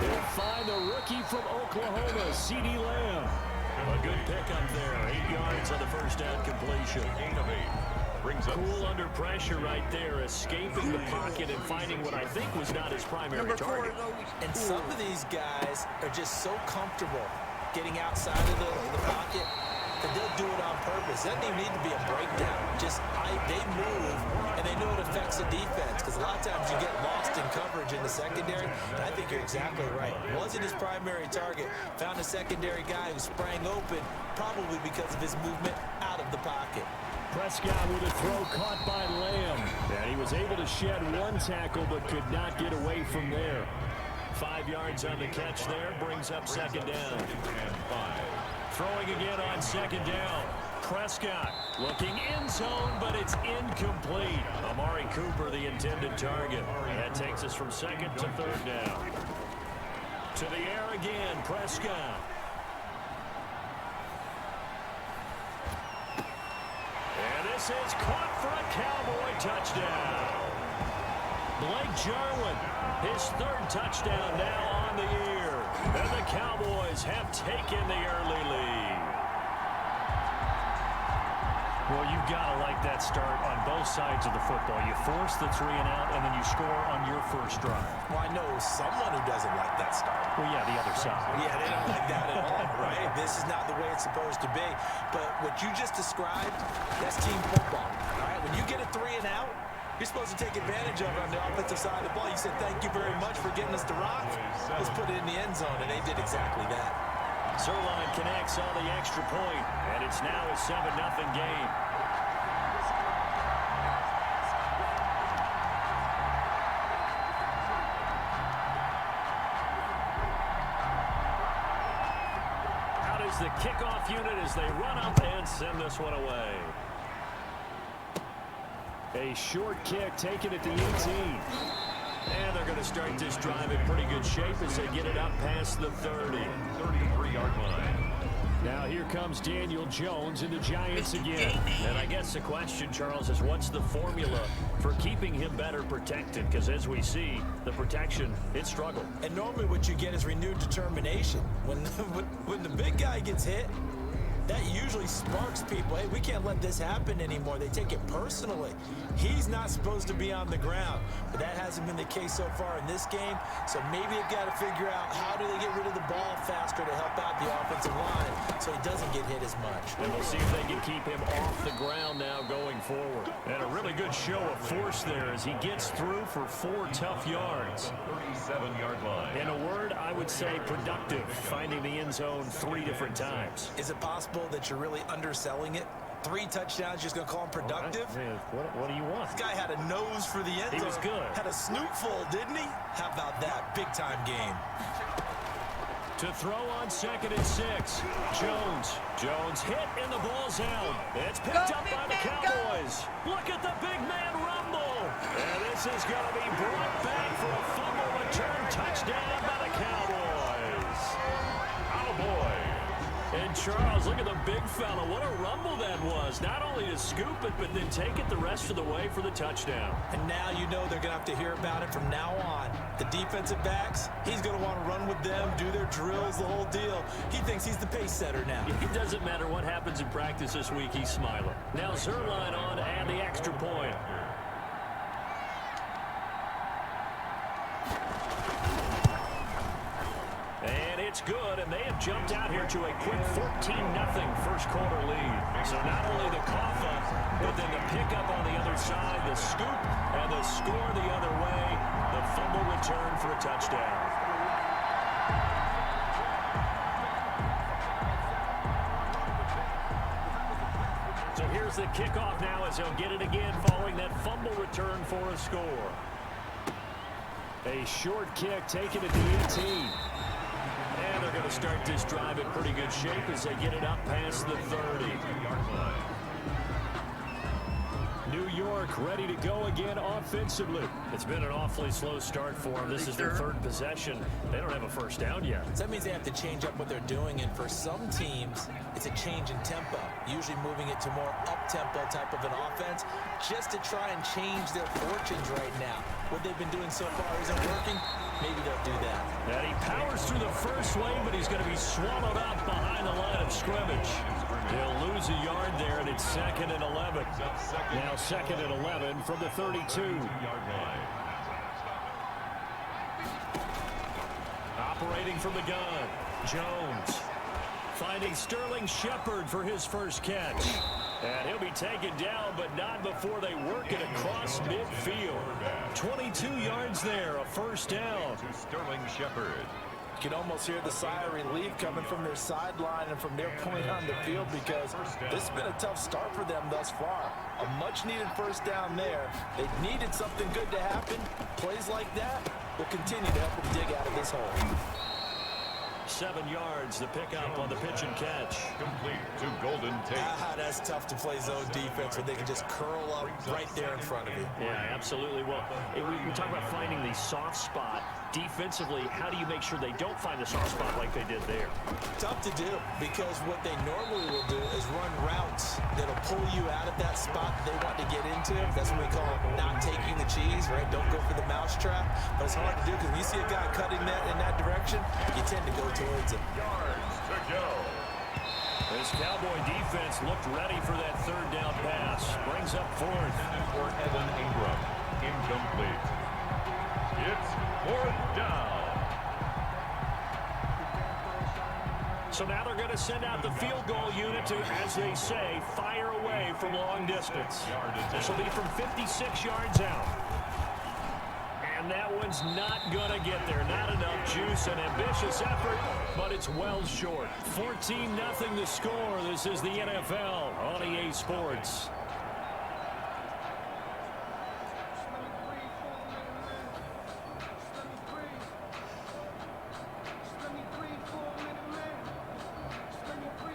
[SPEAKER 1] He'll find the rookie from Oklahoma, CeeDee Lamb. A good pickup there. 8 yards on the 1st down completion.
[SPEAKER 2] Gain of 8. brings up
[SPEAKER 1] Cool under pressure right there, escaping the pocket and finding what I think was not his primary target.
[SPEAKER 3] And some of these guys are just so comfortable getting outside of the pocket that they'll do it on purpose. It doesn't even need to be a breakdown. Just they move, and they know it affects the defense, because a lot of times you get lost in coverage in the secondary, and I think you're exactly right. Wasn't his primary target. Found a secondary guy who sprang open, probably because of his movement out of the pocket.
[SPEAKER 1] Prescott with a throw caught by Lamb. And he was able to shed one tackle, but could not get away from there. 5 yards on the catch there, brings up second down. Throwing again on second down. Prescott looking in zone, but it's incomplete. Amari Cooper, the intended target. That takes us from second to third down. To the air again, Prescott. And this is caught for a Cowboy touchdown. Blake Jarwin, his third touchdown now on the year. And the Cowboys have taken the early lead.
[SPEAKER 7] Well, you've got to like that start on both sides of the football. You force the 3 and out, and then you score on your first drive.
[SPEAKER 3] Well, I know someone who doesn't like that start.
[SPEAKER 7] Well, yeah, the other side.
[SPEAKER 3] Yeah, they don't like that at all, right? This is not the way it's supposed to be. But what you just described, that's team football, all right? When you get a 3 and out, you're supposed to take advantage of it on the offensive side of the ball. You said, thank you very much for getting us to rock. Let's put it in the end zone, and they did exactly that.
[SPEAKER 1] Zerline connects on the extra point, and it's now a 7-0 game. Out is the kickoff unit as they run up and send this one away. A short kick taken at the 18. And they're going to start this drive in pretty good shape as they get it up past the 30.
[SPEAKER 2] 33-yard line.
[SPEAKER 1] Now here comes Daniel Jones and the Giants again. And I guess the question, Charles, is what's the formula for keeping him better protected? Because as we see, the protection, it struggled.
[SPEAKER 3] And normally what you get is renewed determination. When the big guy gets hit, that usually sparks people. Hey, we can't let this happen anymore. They take it personally. He's not supposed to be on the ground, but that hasn't been the case so far in this game. So maybe they've got to figure out how do they get rid of the ball faster to help out the offensive line so he doesn't get hit as much.
[SPEAKER 1] And we'll see if they can keep him off the ground now going forward. And a really good show of force there as he gets through for 4 tough yards.
[SPEAKER 2] 37-yard line.
[SPEAKER 1] In a word, I would say productive, finding the end zone 3 different times.
[SPEAKER 3] Is it possible that you're really underselling it? 3 touchdowns, just going to call him productive?
[SPEAKER 1] What do you want?
[SPEAKER 3] This guy had a nose for the end zone.
[SPEAKER 1] He was good.
[SPEAKER 3] Had a snootful, didn't he? How about that? Big-time game.
[SPEAKER 1] To throw on second and 6. Jones hit and the ball's out. It's picked up by the Cowboys. Look at the big man rumble. And this is going to be brought back for a fumble return touchdown by the Cowboys. Cowboy. And Charles, look at the big fella. What a rumble that was. Not only to scoop it, but then take it the rest of the way for the touchdown.
[SPEAKER 3] And now you know they're going to have to hear about it from now on. The defensive backs, he's going to want to run with them, do their drills, the whole deal. He thinks he's the pace setter now.
[SPEAKER 1] It doesn't matter what happens in practice this week, he's smiling. Now Zerline on and the extra point. And it's good, and they have jumped out here to a quick 14-0 first quarter lead. So not only the cough up, but then the pickup on the other side, the scoop, and the score the other way, the fumble return for a touchdown. So here's the kickoff now as he'll get it again following that fumble return for a score. A short kick taken at the 18. And they're going to start this drive in pretty good shape as they get it up past the 30-yard line. New York ready to go again offensively. It's been an awfully slow start for them. This is their 3rd possession. They don't have a first down yet.
[SPEAKER 3] So that means they have to change up what they're doing, and for some teams, it's a change in tempo, usually moving it to more up-tempo type of an offense, just to try and change their fortunes right now. What they've been doing so far isn't working. Maybe they'll do that.
[SPEAKER 1] And he powers through the first wave, but he's going to be swallowed up behind the line of scrimmage. He'll lose
[SPEAKER 7] lose a yard there, and it's 2nd and 11. Now 2nd and 11 from the 32. Operating from the gun, Jones. Finding Sterling Shepard for his first catch. And he'll be taken down, but not before they work it across midfield. 22 yards there, a first down.
[SPEAKER 2] To Sterling Shepard.
[SPEAKER 3] You can almost hear the sigh of relief coming from their sideline and from their point on the field, because this has been a tough start for them thus far. A much-needed first down there. They needed something good to happen. Plays like that will continue to help them dig out of this hole.
[SPEAKER 7] 7 yards, the pickup on the pitch and catch.
[SPEAKER 2] Complete to Golden Tate.
[SPEAKER 3] That's tough to play zone defense when they can just curl up right there in front of you.
[SPEAKER 7] Yeah, absolutely. Well, we talk about finding the soft spot. Defensively, how do you make sure they don't find the soft spot like they did there?
[SPEAKER 3] Tough to do, because what they normally will do is run routes that'll pull you out of that spot that they want to get into. That's what we call not taking the cheese, right? Don't go for the mousetrap. But it's hard to do, because when you see a guy cutting that in that direction, you tend to go towards him.
[SPEAKER 2] Yards to go.
[SPEAKER 7] This Cowboy defense looked ready for that third down pass. Brings up 4th.
[SPEAKER 2] For Evan Ingram. Incomplete. It's 4th down.
[SPEAKER 7] So now they're going to send out the field goal unit to, as they say, fire away from long distance. This will be from 56 yards out. And that one's not going to get there. Not enough juice, an ambitious effort, but it's well short. 14-0 the score. This is the NFL on EA Sports.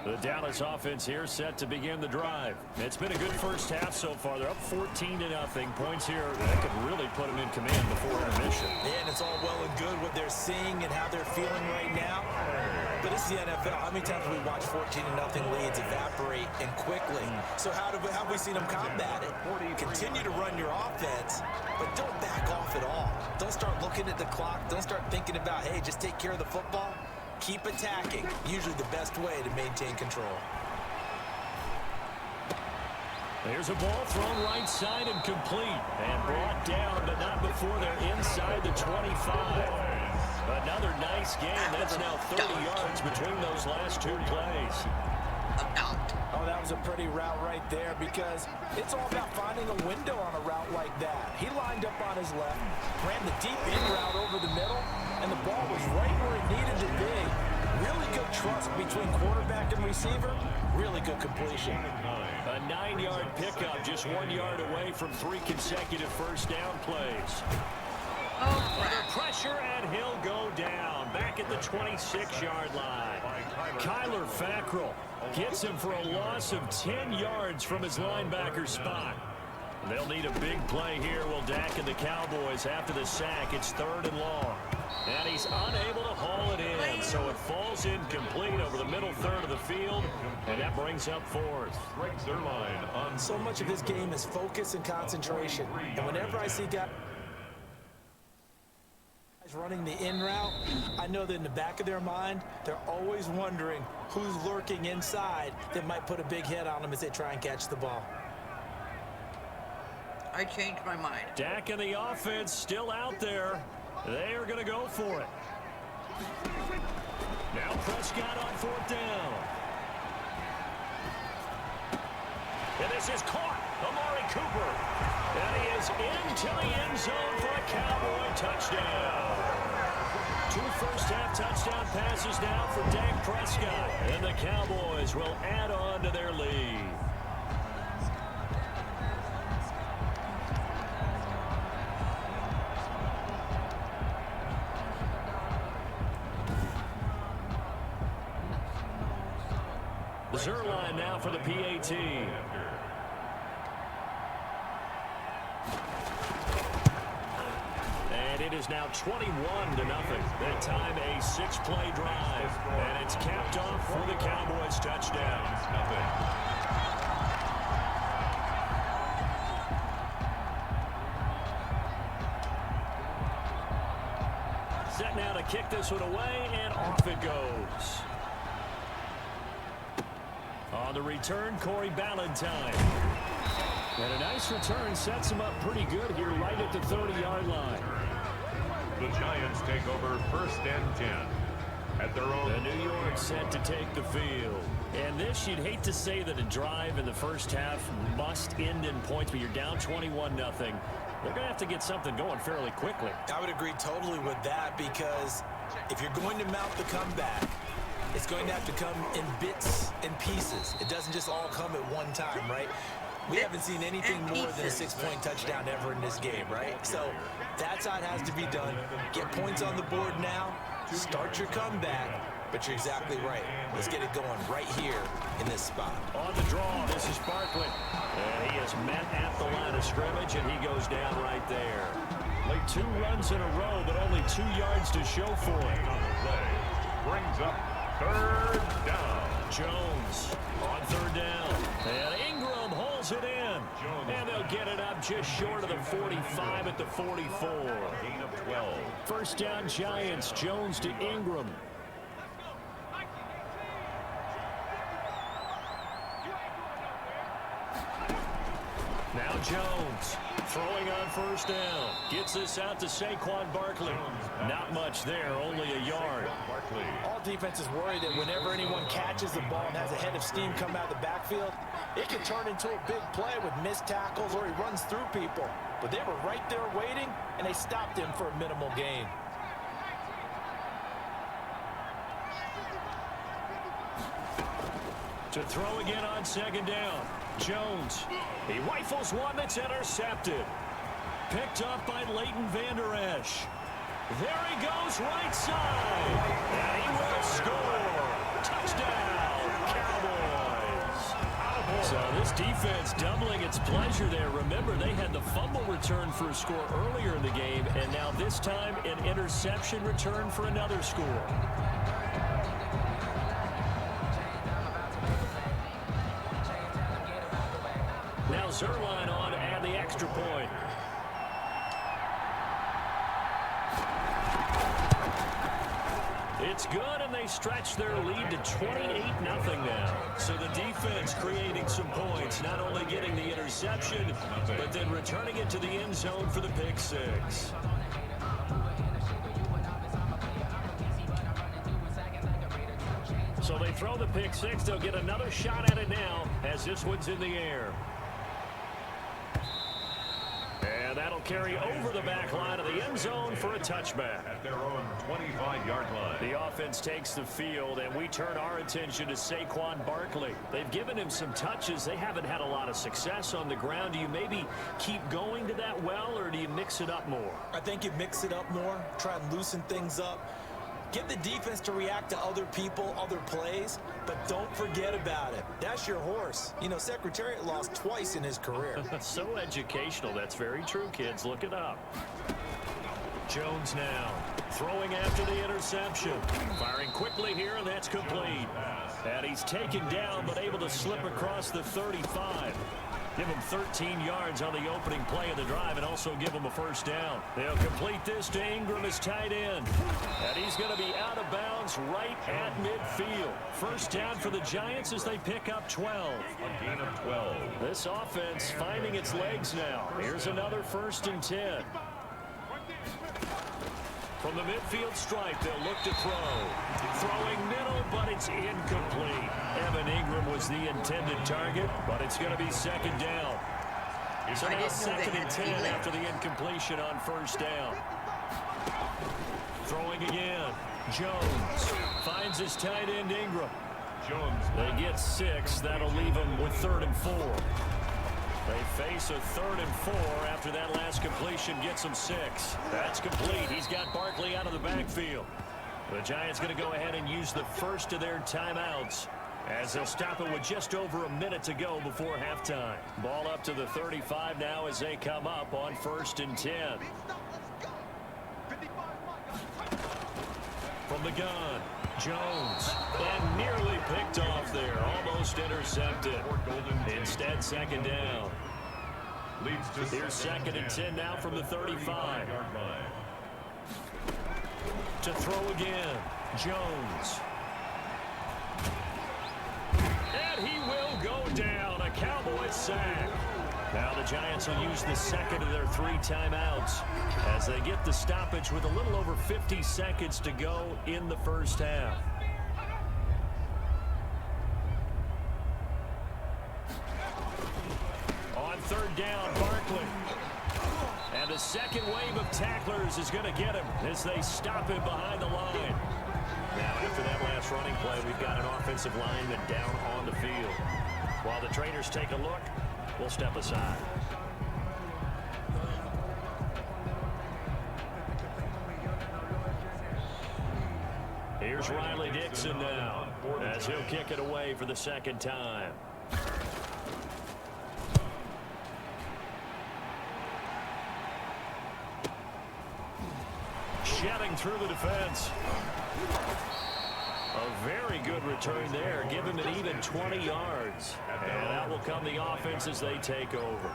[SPEAKER 7] The Dallas offense here set to begin the drive. It's been a good first half so far. They're up 14-0. Points here that could really put them in command before intermission.
[SPEAKER 3] Yeah, and it's all well and good what they're seeing and how they're feeling right now. But it's the NFL. How many times have we watched 14-0 leads evaporate and quickly? So how have we seen them combat it? Continue to run your offense, but don't back off at all. Don't start looking at the clock. Don't start thinking about, hey, just take care of the football. Keep attacking. Usually the best way to maintain control.
[SPEAKER 7] There's a ball thrown right side and complete. And brought down, but not before they're inside the 25. Another nice game. That's now 30 yards between those last two plays.
[SPEAKER 3] Oh, that was a pretty route right there, because it's all about finding a window on a route like that. He lined up on his left, ran the deep in route over the middle, and the ball was right where it needed to be. Really good trust between quarterback and receiver. Really good completion.
[SPEAKER 7] A 9-yard pickup, just 1 yard away from 3 consecutive first down plays. Under pressure, and he'll go down. Back at the 26-yard line. Kyler Fackrell gets him for a loss of 10 yards from his linebacker spot. They'll need a big play here, will Dak and the Cowboys. After the sack, it's 3rd and long. And he's unable to haul it in, so it falls incomplete over the middle third of the field, and that brings up 4th.
[SPEAKER 3] So much of this game is focus and concentration. And whenever I see guys running the in route, I know that in the back of their mind, they're always wondering who's lurking inside that might put a big hit on them as they try and catch the ball.
[SPEAKER 5] I changed my mind.
[SPEAKER 7] Dak and the offense still out there. They are going to go for it. Now Prescott on 4th down. And this is caught. Amari Cooper. And he is into the end zone for a Cowboy touchdown. 2 first-half touchdown passes now for Dak Prescott. And the Cowboys will add on to their lead. Zerline now for the PAT. And it is now 21-0. That time a 6-play drive. And it's capped off for the Cowboys touchdown. Set now to kick this one away, and off it goes. On the return, Corey Ballantyne. And a nice return sets him up pretty good here right at the 30-yard line.
[SPEAKER 2] The Giants take over 1st and 10 at their own.
[SPEAKER 7] The New York set to take the field. And this, you'd hate to say that a drive in the first half must end in points, but you're down 21-0. They're going to have to get something going fairly quickly.
[SPEAKER 3] I would agree totally with that, because if you're going to mount the comeback, it's going to have to come in bits and pieces. It doesn't just all come at one time, right? We haven't seen anything more than a 6-point touchdown ever in this game, right? So that's how it has to be done. Get points on the board now, start your comeback, but you're exactly right. Let's get it going right here in this spot.
[SPEAKER 7] On the draw, this is Barkley. And he is met at the line of scrimmage, and he goes down right there. Like 2 runs in a row, but only 2 yards to show for it.
[SPEAKER 2] Brings up 3rd down.
[SPEAKER 7] Jones on 3rd down. And Ingram holds it in. And they'll get it up just short of the 45 at the 44.
[SPEAKER 2] Gain of 12.
[SPEAKER 7] 1st down Giants. Jones to Ingram. Now Jones throwing on 1st down. Gets this out to Saquon Barkley. Not much there, only a yard.
[SPEAKER 3] All defenses worry that whenever anyone catches the ball and has a head of steam come out of the backfield, it can turn into a big play with missed tackles or he runs through people. But they were right there waiting, and they stopped him for a minimal gain.
[SPEAKER 7] To throw again on 2nd down. Jones. He rifles one that's intercepted. Picked up by Leighton Vander Esch. There he goes, right side. And he will score. Touchdown, Cowboys. So this defense doubling its pleasure there. Remember, they had the fumble return for a score earlier in the game, and now this time an interception return for another score. Now Zerline on and the extra point. It's good, and they stretch their lead to 28-0 now. So the defense creating some points, not only getting the interception, but then returning it to the end zone for the pick 6. So they throw the pick 6. They'll get another shot at it now as this one's in the air. And that'll carry over the back line of the end zone for a touchback.
[SPEAKER 2] At their own 25-yard line.
[SPEAKER 7] The offense takes the field, and we turn our attention to Saquon Barkley. They've given him some touches. They haven't had a lot of success on the ground. Do you maybe keep going to that well, or do you mix it up more?
[SPEAKER 3] I think you mix it up more, try and loosen things up. Get the defense to react to other people, other plays, but don't forget about it. That's your horse. You know, Secretariat lost twice in his career.
[SPEAKER 7] So educational. That's very true, kids. Look it up. Jones now throwing after the interception. Firing quickly here, and that's complete. And he's taken down, but able to slip across the 35. Give him 13 yards on the opening play of the drive and also give him a 1st down. They'll complete this to Ingram as tight end. And he's going to be out of bounds right at midfield. 1st down for the Giants as they pick up 12.
[SPEAKER 2] A gain of 12.
[SPEAKER 7] This offense finding its legs now. Here's another 1st and 10. From the midfield stripe, they'll look to throw. Throwing middle, but it's incomplete. Evan Ingram was the intended target, but it's going to be 2nd down. So now 2nd and 10 after the incompletion on 1st down. Throwing again. Jones finds his tight end Ingram.
[SPEAKER 2] Jones.
[SPEAKER 7] They get 6. That'll leave him with 3rd and 4. They face a 3rd and 4 after that last completion gets him 6. That's complete. He's got Barkley out of the backfield. The Giants going to go ahead and use the first of their timeouts as they'll stop it with just over a minute to go before halftime. Ball up to the 35 now as they come up on 1st and 10. From the gun, Jones, and nearly picked off there, almost intercepted. Instead, 2nd down. Here's 2nd and 10 now from the 35. To throw again, Jones. And he go down. A Cowboys sack. Now the Giants will use the second of their 3 timeouts as they get the stoppage with a little over 50 seconds to go in the first half. On third down, Barkley. And the second wave of tacklers is going to get him as they stop him behind the line. Now, after that last running play, we've got an offensive lineman down on the field. While the trainers take a look, we'll step aside. Here's Riley Dixon now as he'll kick it away for the second time. Shedding through the defense. A very good return there. Give him an even 20 yards. And out will come the offense as they take over.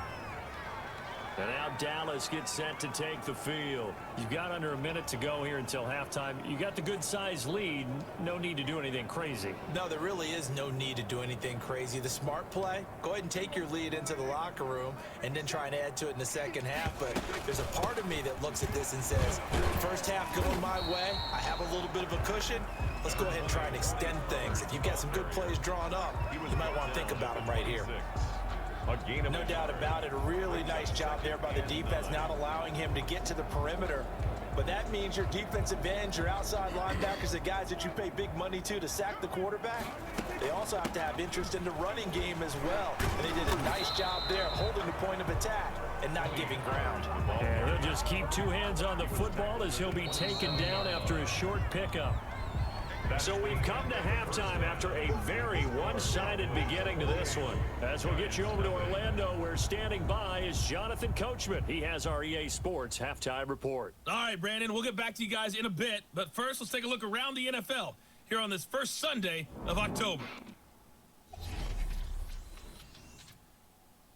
[SPEAKER 7] And now Dallas gets set to take the field. You've got under a minute to go here until halftime. You got the good-sized lead. No need to do anything crazy.
[SPEAKER 3] No, there really is no need to do anything crazy. The smart play, go ahead and take your lead into the locker room and then try and add to it in the second half. But there's a part of me that looks at this and says, first half going my way, I have a little bit of a cushion. Let's go ahead and try and extend things. If you've got some good plays drawn up, you might want to think about them right here. No doubt about it. A really nice job there by the defense, not allowing him to get to the perimeter. But that means your defensive ends, your outside linebackers, the guys that you pay big money to sack the quarterback, they also have to have interest in the running game as well. And they did a nice job there holding the point of attack and not giving ground.
[SPEAKER 7] And he'll just keep 2 hands on the football as he'll be taken down after a short pickup. So we've come to halftime after a very one-sided beginning to this one. As we'll get you over to Orlando, where standing by is Jonathan Coachman. He has our EA Sports halftime report.
[SPEAKER 4] All right, Brandon, we'll get back to you guys in a bit. But first, let's take a look around the NFL here on this first Sunday of October.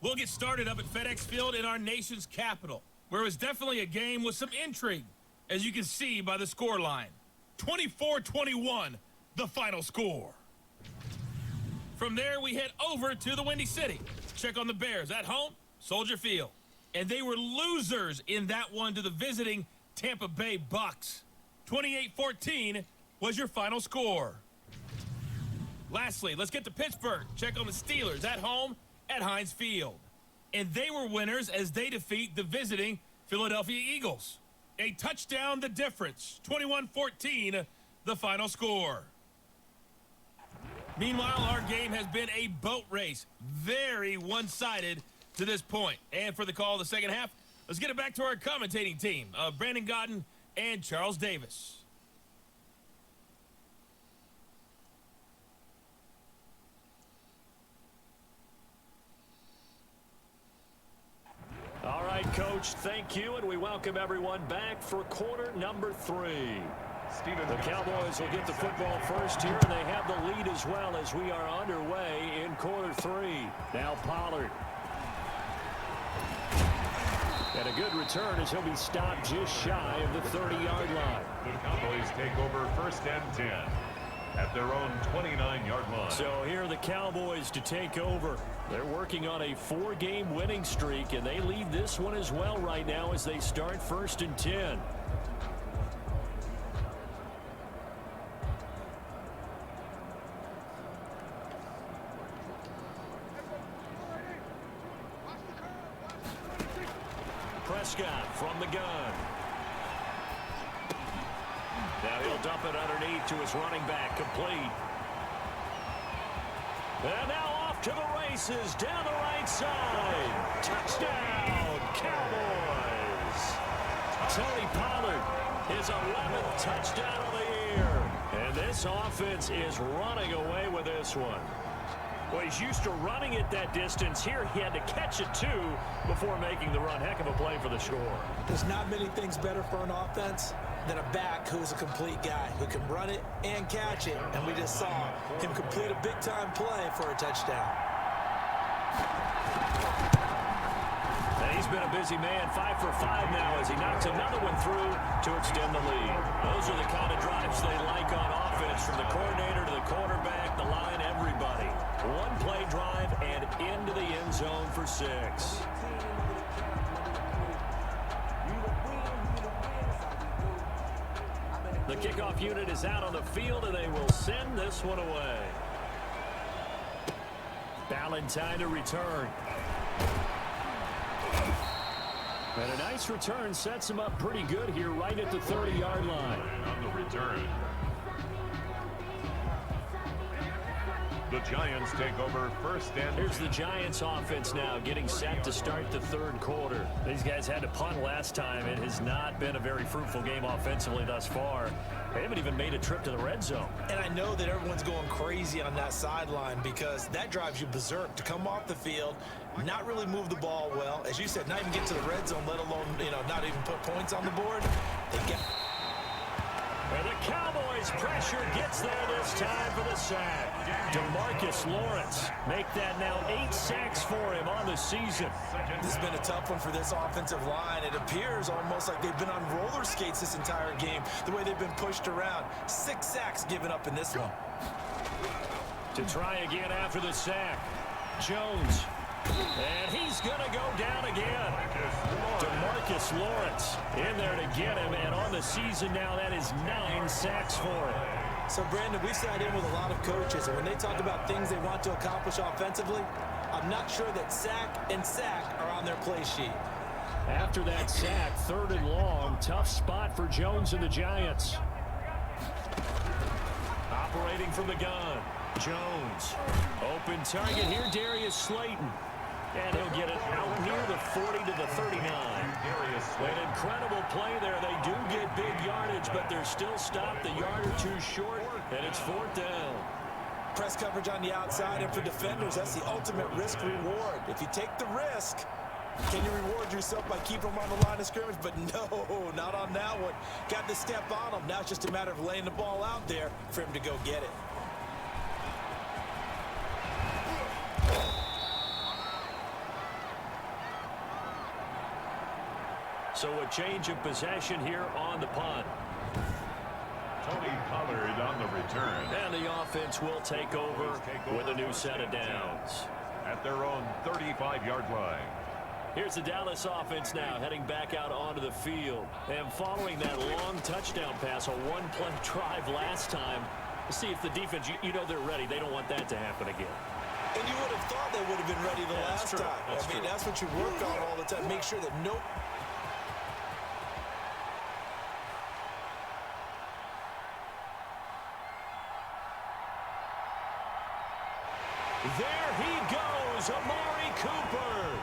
[SPEAKER 4] We'll get started up at FedEx Field in our nation's capital, where it was definitely a game with some intrigue, as you can see by the score line. 24-21, the final score. From there, we head over to the Windy City. Check on the Bears at home, Soldier Field. And they were losers in that one to the visiting Tampa Bay Bucks. 28-14 was your final score. Lastly, let's get to Pittsburgh. Check on the Steelers at home at Heinz Field. And they were winners as they defeat the visiting Philadelphia Eagles. A touchdown the difference. 21-14, the final score. Meanwhile, our game has been a boat race. Very one-sided to this point. And for the call of the second half, let's get it back to our commentating team of Brandon Godden and Charles Davis.
[SPEAKER 7] All right, Coach, thank you, and we welcome everyone back for quarter number 3. The Cowboys will get the football first here, and they have the lead as well as we are underway in quarter 3. Now Pollard. And a good return as he'll be stopped just shy of the 30-yard line.
[SPEAKER 2] The Cowboys take over first and 10 at their own 29-yard line.
[SPEAKER 7] So here are the Cowboys to take over. They're working on a 4-game winning streak, and they lead this one as well right now as they start first and 10. Prescott from the gun. Now he'll dump it underneath to his running back, complete. And now off to the races, down the right side. Touchdown, Cowboys. Tony Pollard, his 11th touchdown of the year. And this offense is running away with this one. Well, he's used to running it that distance. Here he had to catch it, too, before making the run. Heck of a play for the score.
[SPEAKER 3] There's not many things better for an offense than a back who is a complete guy who can run it and catch it. And we just saw him complete a big-time play for a touchdown.
[SPEAKER 7] He's been a busy man, 5 for 5 now as he knocks another one through to extend the lead. Those are the kind of drives they like on offense, from the coordinator to the quarterback, the line, everybody. One play drive the end zone for 6. The kickoff unit is out on the field, and they will send this one away. Ballantyne to return. And a nice return sets him up pretty good here right at the 30-yard line.
[SPEAKER 2] On the return. The Giants take over first and...
[SPEAKER 7] Here's the Giants offense now getting set to start the third quarter. These guys had to punt last time. It has not been a very fruitful game offensively thus far. They haven't even made a trip to the red zone.
[SPEAKER 3] And I know that everyone's going crazy on that sideline because that drives you berserk to come off the field, not really move the ball well. As you said, not even get to the red zone, let alone, not even put points on the board.
[SPEAKER 7] And the Cowboys pressure gets there this time for the sack. DeMarcus Lawrence make that now 8 sacks for him on the season.
[SPEAKER 3] This has been a tough one for this offensive line. It appears almost like they've been on roller skates this entire game, the way they've been pushed around. 6 sacks given up in this one.
[SPEAKER 7] To try again after the sack, Jones. And he's going to go down again. DeMarcus Lawrence in there to get him, and on the season now, that is 9 sacks for him.
[SPEAKER 3] So, Brandon, we sat in with a lot of coaches, and when they talk about things they want to accomplish offensively, I'm not sure that sack and sack are on their play sheet.
[SPEAKER 7] After that sack, 3rd and long, tough spot for Jones and the Giants. Operating from the gun, Jones. Open target here, Darius Slayton. And he'll get it out near the 40 to the 39. An incredible play there. They do get big yardage, but they're still stopped a yard or 2 short, and it's 4th down.
[SPEAKER 3] Press coverage on the outside, and for defenders, that's the ultimate risk-reward. If you take the risk, can you reward yourself by keeping them on the line of scrimmage? But no, not on that one. Got the step on him. Now it's just a matter of laying the ball out there for him to go get it.
[SPEAKER 7] So a change of possession here on the punt.
[SPEAKER 2] Tony Pollard on the return.
[SPEAKER 7] And the offense will take over with a new set of downs.
[SPEAKER 2] At their own 35-yard line.
[SPEAKER 7] Here's the Dallas offense now heading back out onto the field. And following that long touchdown pass, a one-play drive last time, we'll see if the defense, they're ready. They don't want that to happen again.
[SPEAKER 3] And you would have thought they would have been ready the last time. I mean, that's what you work on all the time. Make sure that
[SPEAKER 7] There he goes, Amari Cooper.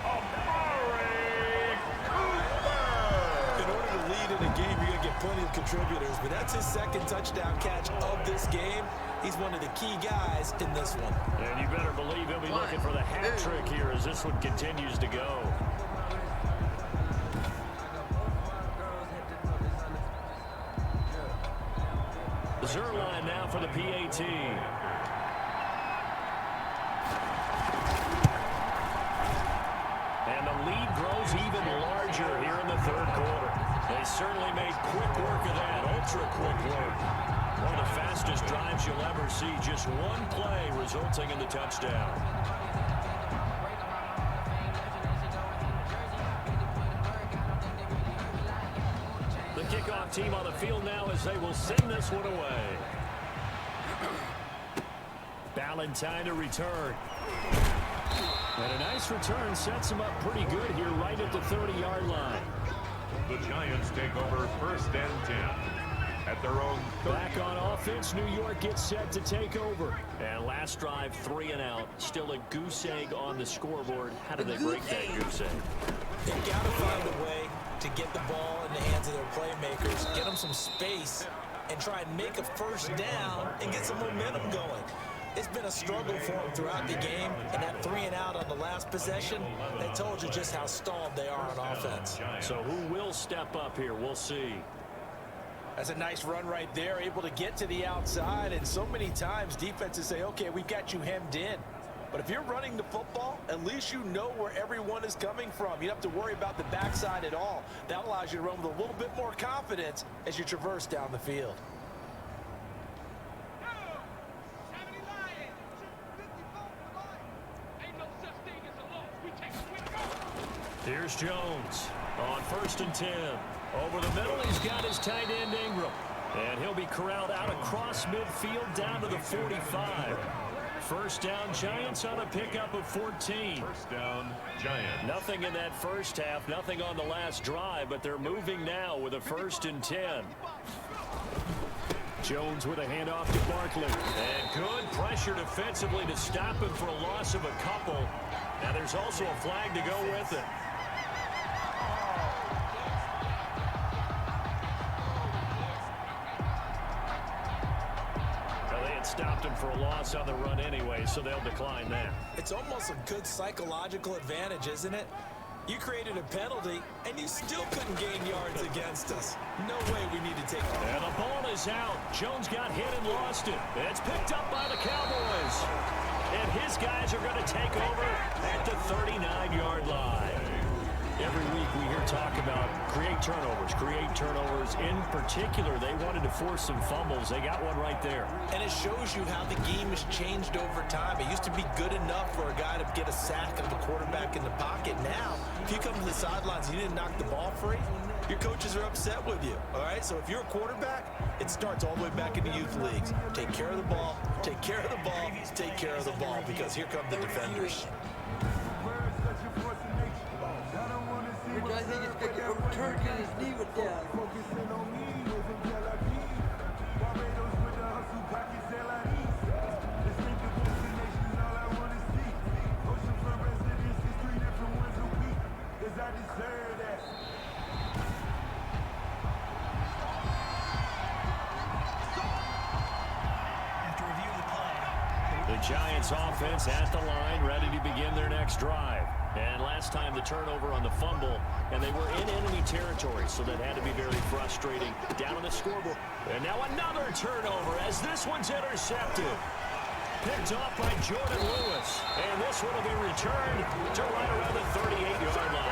[SPEAKER 2] Amari Cooper!
[SPEAKER 3] in order to lead in a game, you're going to get plenty of contributors, but that's his 2nd touchdown catch of this game. He's one of the key guys in this one.
[SPEAKER 7] And you better believe he'll be looking for the hat trick here as this one continues to go. Zerline now for the PAT. And the lead grows even larger here in the 3rd quarter. They certainly made quick work of that, ultra-quick work. One of the fastest drives you'll ever see, just one play resulting in the touchdown. The kickoff team on the field now as they will send this one away. Ballantyne to return. And a nice return sets him up pretty good here right at the 30-yard line.
[SPEAKER 2] The Giants take over first and 10 at their own 30.
[SPEAKER 7] Back on offense, New York gets set to take over. And last drive, 3 and out. Still a goose egg on the scoreboard. How do they break that goose egg?
[SPEAKER 3] They've got to find a way to get the ball in the hands of their playmakers, get them some space, and try and make a first down and get some momentum going. It's been a struggle for them throughout the game, and that 3 and out on the last possession, that told you just how stalled they are on offense.
[SPEAKER 7] So who will step up here? We'll see.
[SPEAKER 3] That's a nice run right there, able to get to the outside, and so many times defenses say, okay, we've got you hemmed in. But if you're running the football, at least you know where everyone is coming from. You don't have to worry about the backside at all. That allows you to run with a little bit more confidence as you traverse down the field.
[SPEAKER 7] Here's Jones on 1st and 10. Over the middle, he's got his tight end Ingram. And he'll be corralled out across midfield down to the 45. First down, Giants on a pickup of 14.
[SPEAKER 2] First down, Giants.
[SPEAKER 7] Nothing in that first half, nothing on the last drive, but they're moving now with a 1st and 10. Jones with a handoff to Barkley. And good pressure defensively to stop him for a loss of a couple. Now there's also a flag to go with it. Stopped him for a loss on the run anyway, so they'll decline that.
[SPEAKER 3] It's almost a good psychological advantage, isn't it? You created a penalty, and you still couldn't gain yards against us. No way we need to take it.
[SPEAKER 7] And the ball is out. Jones got hit and lost it. It's picked up by the Cowboys. And his guys are going to take over at the 39-yard line. Every week we hear talk about create turnovers. In particular, they wanted to force some fumbles. They got one right there.
[SPEAKER 3] And it shows you how the game has changed over time. It used to be good enough for a guy to get a sack of the quarterback in the pocket. Now, if you come to the sidelines and you didn't knock the ball free, your coaches are upset with you. All right? So if you're a quarterback, it starts all the way back in the youth leagues. Take care of the ball, take care of the ball, take care of the ball, because here come the defenders.
[SPEAKER 8] I think it's going to overturn his knee with that.
[SPEAKER 6] After review of the play,
[SPEAKER 7] The Giants offense at the line, ready to begin their next drive. And last time the turnover on the fumble, and they were in enemy territory, so that had to be very frustrating. Down on the scoreboard. And now another turnover as this one's intercepted. Picked off by Jordan Lewis. And this one will be returned to right around the 38-yard line.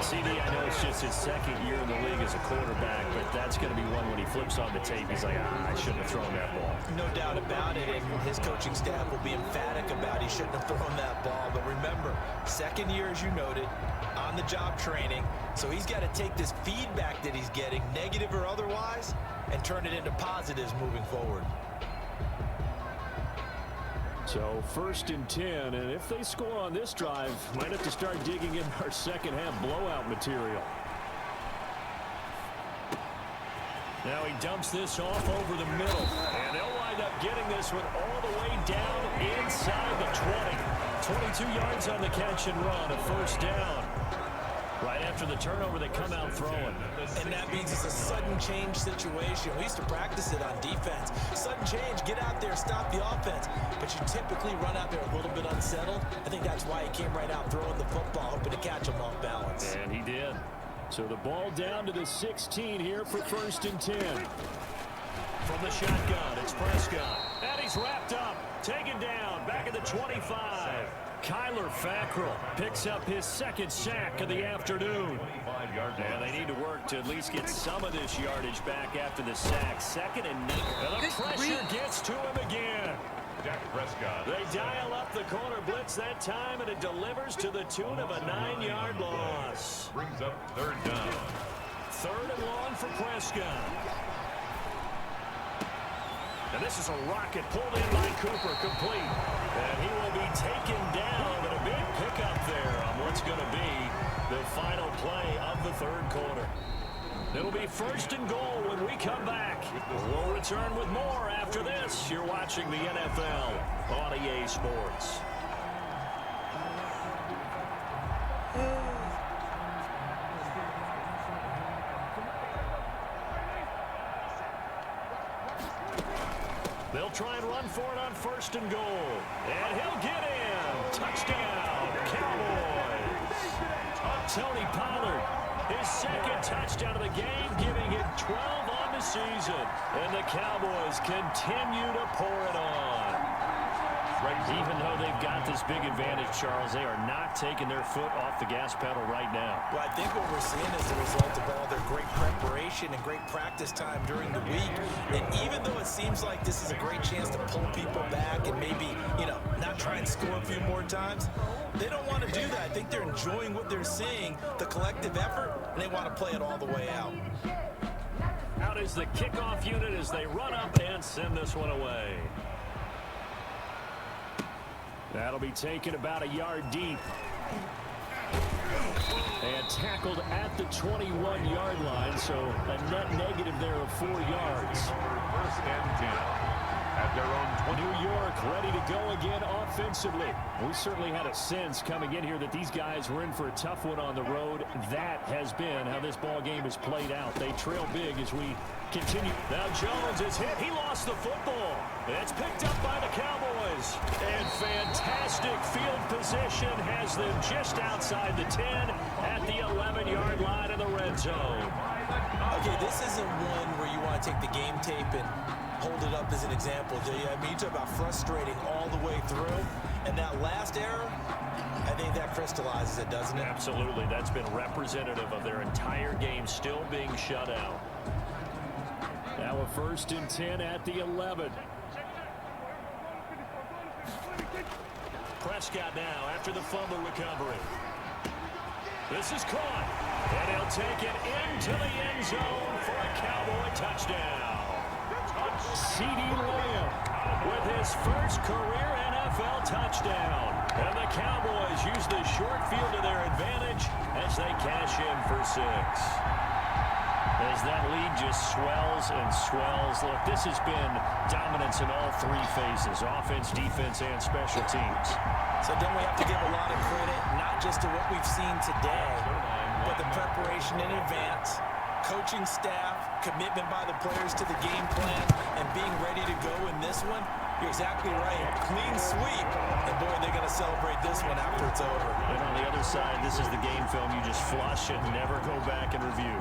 [SPEAKER 7] CD, I know it's just his second year in the league as a quarterback, but that's going to be one when he flips on the tape. He's like, I shouldn't have thrown that ball.
[SPEAKER 3] No doubt about it, and his coaching staff will be emphatic about he shouldn't have thrown that ball. But remember, second year, as you noted, on-the-job training, so he's got to take this feedback that he's getting, negative or otherwise, and turn it into positives moving forward.
[SPEAKER 7] So 1st and 10, and if they score on this drive, might have to start digging in our second half blowout material. Now he dumps this off over the middle, and they'll wind up getting this one all the way down inside the 20. 22 yards on the catch and run, a 1st down. Right after the turnover, they come out throwing.
[SPEAKER 3] And that means it's a sudden change situation. We used to practice it on defense. Sudden change, get out there, stop the offense. But you typically run out there a little bit unsettled. I think that's why he came right out throwing the football, hoping to catch him off balance.
[SPEAKER 7] And he did. So the ball down to the 16 here for 1st and 10. From the shotgun, it's Prescott. And he's wrapped up, taken down, back at the 25. Kyler Fackrell picks up his second sack of the afternoon. And they need to work to at least get some of this yardage back after the sack. 2nd and 9. And the pressure gets to him again.
[SPEAKER 2] Dak Prescott.
[SPEAKER 7] They dial up the corner blitz that time, and it delivers to the tune of a 9-yard loss.
[SPEAKER 2] Brings up 3rd down.
[SPEAKER 7] 3rd and long for Prescott. And this is a rocket pulled in by Cooper, complete. And he will be taken down, and a big pickup there on what's going to be the final play of the 3rd quarter. It'll be 1st and goal when we come back. We'll return with more after this. You're watching the NFL on EA Sports. They'll try and run for it on 1st and goal. And he'll get in. Touchdown, Cowboys. Tony Pollard, his 2nd touchdown of the game, giving it 12 on the season. And the Cowboys continue to pour it on. Even though they've got this big advantage, Charles, they are not taking their foot off the gas pedal right now.
[SPEAKER 3] Well, I think what we're seeing is the result of all their great preparation and great practice time during the week. And even though it seems like this is a great chance to pull people back and maybe, not try and score a few more times. They don't want to do that. I think they're enjoying what they're seeing, the collective effort, and they want to play it all the way out.
[SPEAKER 7] Out is the kickoff unit as they run up and send this one away. That'll be taken about a yard deep. And tackled at the 21-yard line, so a net negative there of 4 yards.
[SPEAKER 2] First and 10. At their own 20.
[SPEAKER 7] New York ready to go again offensively. We certainly had a sense coming in here that these guys were in for a tough one on the road. That has been how this ball game has played out. They trail big as we continue. Now Jones is hit. He lost the football. It's picked up by the Cowboys. And fantastic field position has them just outside the 10 at the 11-yard line in the red zone.
[SPEAKER 3] Okay, this isn't one where you want to take the game tape and hold it up as an example, do you? I mean, you talk about frustrating all the way through, and that last error, I think that crystallizes it, doesn't it?
[SPEAKER 7] Absolutely. That's been representative of their entire game still being shut out. Now a 1st and 10 at the 11. Prescott now after the fumble recovery. This is caught, and he'll take it into the end zone for a Cowboy touchdown. CeeDee Lamb with his first career NFL touchdown. And the Cowboys use the short field to their advantage as they cash in for 6. As that lead just swells and swells. Look, this has been dominance in all 3 phases, offense, defense, and special teams.
[SPEAKER 3] So don't we have to give a lot of credit, not just to what we've seen today, but the preparation in advance, coaching staff, commitment by the players to the game plan, and being ready to go in this one? You're exactly right. Clean sweep. And boy, they're going to celebrate this one after it's over.
[SPEAKER 7] And on the other side, this is the game film you just flush and never go back and review.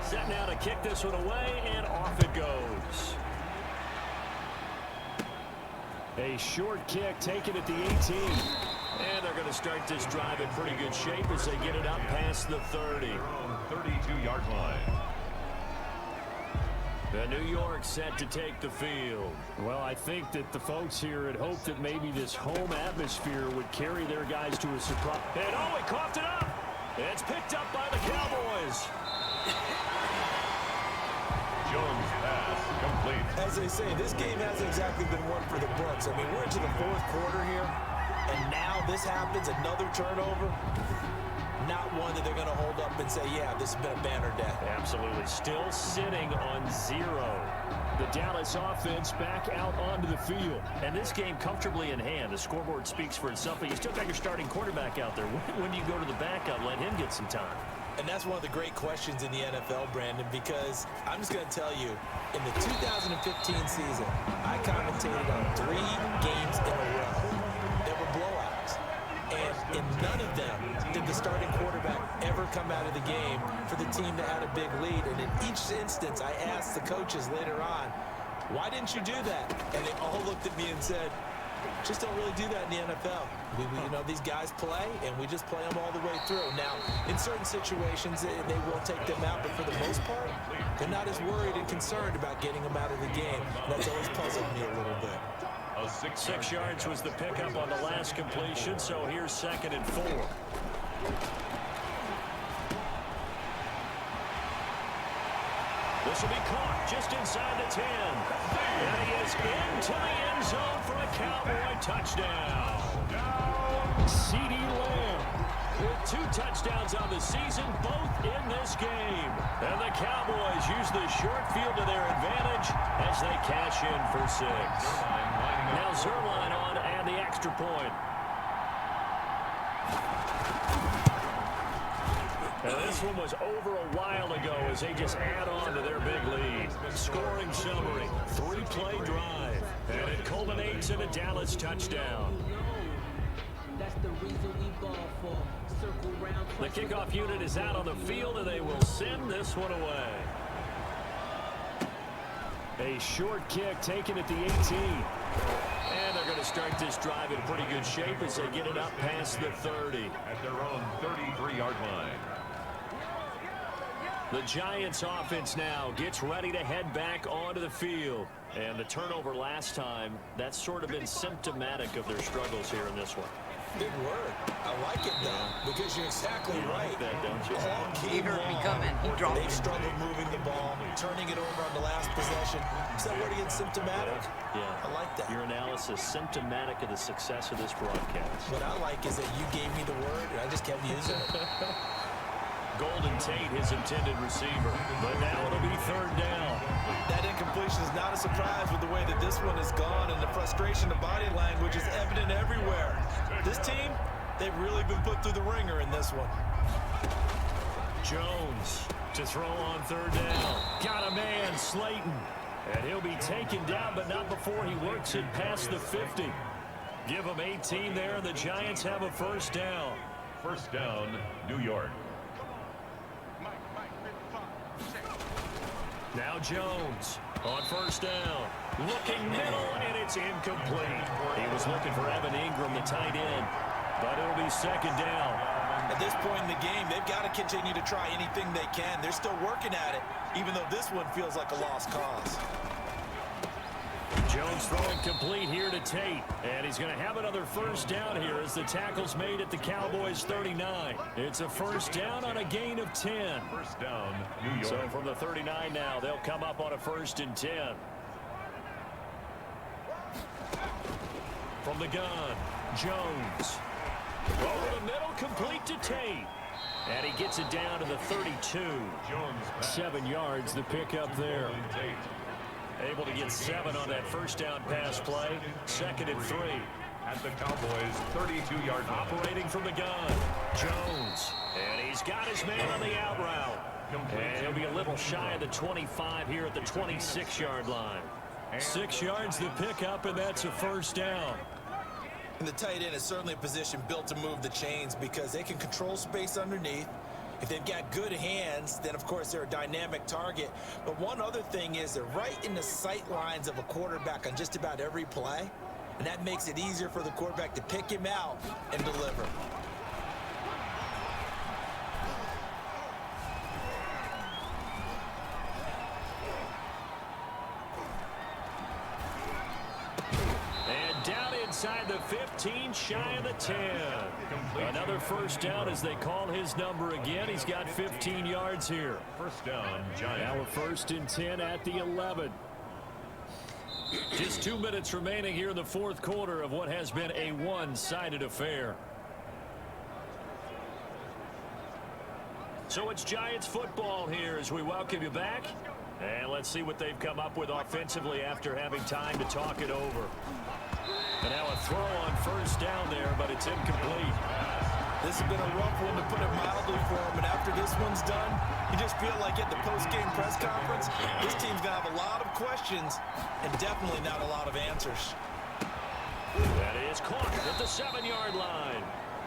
[SPEAKER 7] Set now to kick this one away, and off it goes. A short kick taken at the 18. And they're going to start this drive in pretty good shape as they get it up past the 30.
[SPEAKER 2] 32-yard line.
[SPEAKER 7] The New York set to take the field. Well, I think that the folks here had hoped that maybe this home atmosphere would carry their guys to a surprise. And oh, he coughed it up. It's picked up by the Cowboys.
[SPEAKER 2] Jones pass complete.
[SPEAKER 3] As they say, this game hasn't exactly been one for the books. I mean, we're into the 4th quarter here, and now this happens, another turnover. Not one that they're going to hold up and say, yeah, this has been a banner day.
[SPEAKER 7] Absolutely. Still sitting on 0. The Dallas offense back out onto the field. And this game comfortably in hand. The scoreboard speaks for itself, but you still got your starting quarterback out there. When do you go to the backup, let him get some time?
[SPEAKER 3] And that's one of the great questions in the NFL, Brandon, because I'm just going to tell you, in the 2015 season, I commentated on 3 games in a row. There were blowouts. And in none of them did the starting quarterback ever come out of the game for the team that had a big lead. And in each instance, I asked the coaches later on, why didn't you do that? And they all looked at me and said, just don't really do that in the NFL. You know, these guys play, and we just play them all the way through. Now, in certain situations, they will take them out, but for the most part, they're not as worried and concerned about getting them out of the game. And that's always puzzled me a little bit.
[SPEAKER 7] 6 yards was the pickup on the last completion, so here's 2nd and 4. This will be caught just inside the 10. And he is into the end zone for a Cowboy touchdown. CeeDee Lamb with 2 touchdowns on the season, both in this game. And the Cowboys use the short field to their advantage as they cash in for 6. Now Zerline on and the extra point. And this one was over a while ago as they just add on to their big lead. Scoring summary, 3-play drive, and it culminates in a Dallas touchdown. The kickoff unit is out on the field, and they will send this one away. A short kick taken at the 18. And they're going to start this drive in pretty good shape as they get it up past the 30.
[SPEAKER 2] At their own 33-yard line.
[SPEAKER 7] The Giants offense now gets ready to head back onto the field. And the turnover last time, that's sort of been symptomatic of their struggles here in this one.
[SPEAKER 3] Big word. I like it, though, because you're exactly right.
[SPEAKER 7] That, don't you?
[SPEAKER 3] All
[SPEAKER 5] He
[SPEAKER 3] game
[SPEAKER 5] heard me
[SPEAKER 3] long,
[SPEAKER 5] coming. He dropped
[SPEAKER 3] they've
[SPEAKER 5] it.
[SPEAKER 3] struggled moving the ball, turning it over on the last possession. Is that where it gets symptomatic?
[SPEAKER 7] Yeah.
[SPEAKER 3] I like that.
[SPEAKER 7] Your analysis symptomatic of the success of this broadcast.
[SPEAKER 3] What I like is that you gave me the word, and I just kept using it.
[SPEAKER 7] Golden Tate, his intended receiver. But now it'll be third down.
[SPEAKER 9] That incompletion is not a surprise with the way that this one has gone, and the frustration, the body language is evident everywhere. This team, they've really been put through the ringer in this one.
[SPEAKER 7] Jones to throw on third down. Got a man, Slayton. And he'll be taken down, but not before he works it past the 50. Give him 18 there, and the Giants have a first down.
[SPEAKER 2] First down, New York.
[SPEAKER 7] Now Jones on first down. Looking middle, and it's incomplete. He was looking for Evan Ingram, the tight end, but it'll be second down.
[SPEAKER 9] At this point in the game, they've got to continue to try anything they can. They're still working at it, even though this one feels like a lost cause.
[SPEAKER 7] Jones throwing complete here to Tate. And he's going to have another first down here as the tackle's made at the Cowboys 39. It's a first down on a gain of 10.
[SPEAKER 2] First down, New York.
[SPEAKER 7] So from the 39 now, they'll come up on a 1st and 10. From the gun, Jones. Over the middle, complete to Tate. And he gets it down to the 32.
[SPEAKER 2] Jones back.
[SPEAKER 7] 7 yards, the pickup there. Able to get 7 on that first down pass play. 2nd and 3.
[SPEAKER 2] At the Cowboys' 32-yard line.
[SPEAKER 7] Operating from the gun, Jones. And he's got his man on the out route. And he'll be a little shy of the 25 here at the 26-yard line. 6 yards the pickup, and that's a first down.
[SPEAKER 3] And the tight end is certainly a position built to move the chains because they can control space underneath. If they've got good hands, then of course they're a dynamic target. But one other thing is they're right in the sight lines of a quarterback on just about every play. And that makes it easier for the quarterback to pick him out and deliver.
[SPEAKER 7] Inside the 15, shy of the 10. Another first down as they call his number again. He's got 15 yards here.
[SPEAKER 2] First down, Giants.
[SPEAKER 7] Now a 1st and 10 at the 11. Just 2 minutes remaining here in the 4th quarter of what has been a one-sided affair. So it's Giants football here as we welcome you back. And let's see what they've come up with offensively after having time to talk it over. And now a throw on first down there, but it's incomplete.
[SPEAKER 9] This has been a rough one, to put it mildly, for them. And after this one's done, you just feel like at the post-game press conference, this team's going to have a lot of questions and definitely not a lot of answers.
[SPEAKER 7] That is caught at the 7-yard line.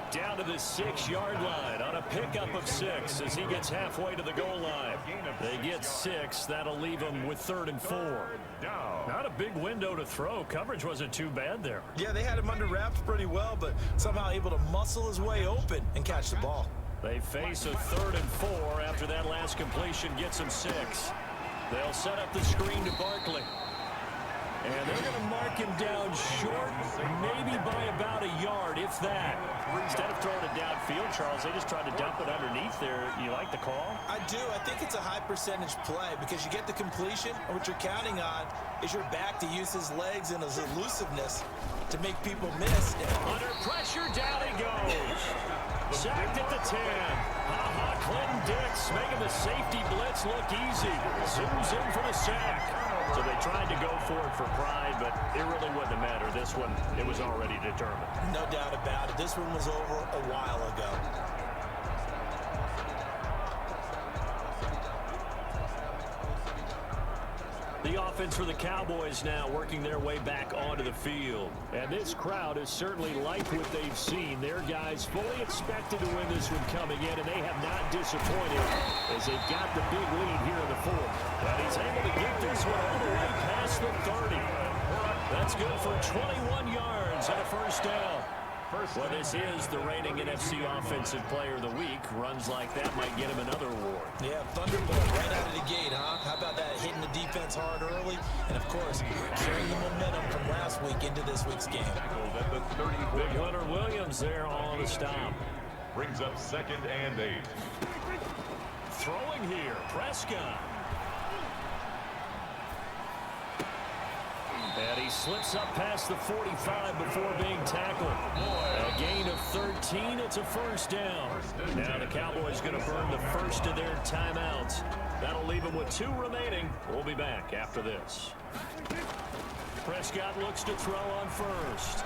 [SPEAKER 7] Down to the 6-yard line on a pickup of 6 as he gets halfway to the goal line. They get 6. That'll leave them with 3rd and 4. Not a big window to throw. Coverage wasn't too bad there.
[SPEAKER 9] Yeah, they had him under wraps pretty well, but somehow able to muscle his way open and catch the ball.
[SPEAKER 7] They face a 3rd and 4 after that last completion gets them 6. They'll set up the screen to Barkley. And they're going to mark him down short, maybe by about a yard, if that. Instead of throwing it downfield, Charles, they just tried to dump it underneath there. You like the call?
[SPEAKER 3] I do. I think it's a high percentage play because you get the completion, and what you're counting on is your back to use his legs and his elusiveness to make people miss.
[SPEAKER 7] Under pressure, down he goes. Sacked at the 10. Clinton Dix making the safety blitz look easy. Zooms in for the sack. So they tried to go for it for pride, but it really wouldn't matter. This one, it was already determined.
[SPEAKER 3] No doubt about it. This one was over a while ago.
[SPEAKER 7] The offense for the Cowboys now working their way back onto the field. And this crowd has certainly liked what they've seen. Their guys fully expected to win this one coming in, and they have not disappointed as they've got the big lead here in the 4th. And he's able to get this one all the way past the 30. That's good for 21 yards and a first down. Well, this is the reigning NFC Offensive Player of the Week. Runs like that might get him another award.
[SPEAKER 3] Yeah, Thunderbolt right out of the gate, huh? How about that, hitting the defense hard early? And, of course, carrying the momentum from last week into this week's game.
[SPEAKER 7] Big Leonard Williams there on the stop.
[SPEAKER 2] Brings up 2nd and 8.
[SPEAKER 7] Throwing here, Prescott. And he slips up past the 45 before being tackled. A gain of 13, it's a first down. Now the Cowboys going to burn the first of their timeouts. That'll leave them with 2 remaining. We'll be back after this. Prescott looks to throw on first.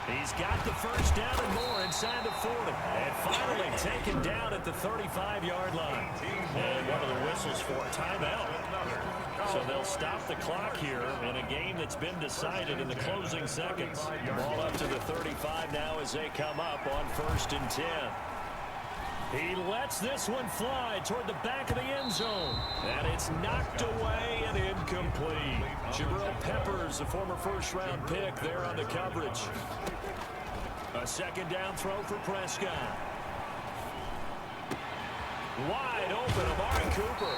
[SPEAKER 7] He's got the first down and more inside the 40. And finally taken down at the 35-yard line. And one of the whistles for a timeout. So they'll stop the clock here in a game that's been decided in the closing seconds. Ball up to the 35 now as they come up on 1st and 10. He lets this one fly toward the back of the end zone. And it's knocked away and incomplete. Jabril Peppers, the former first-round pick, there on the coverage. A 2nd down throw for Prescott. Wide open, Amari Cooper.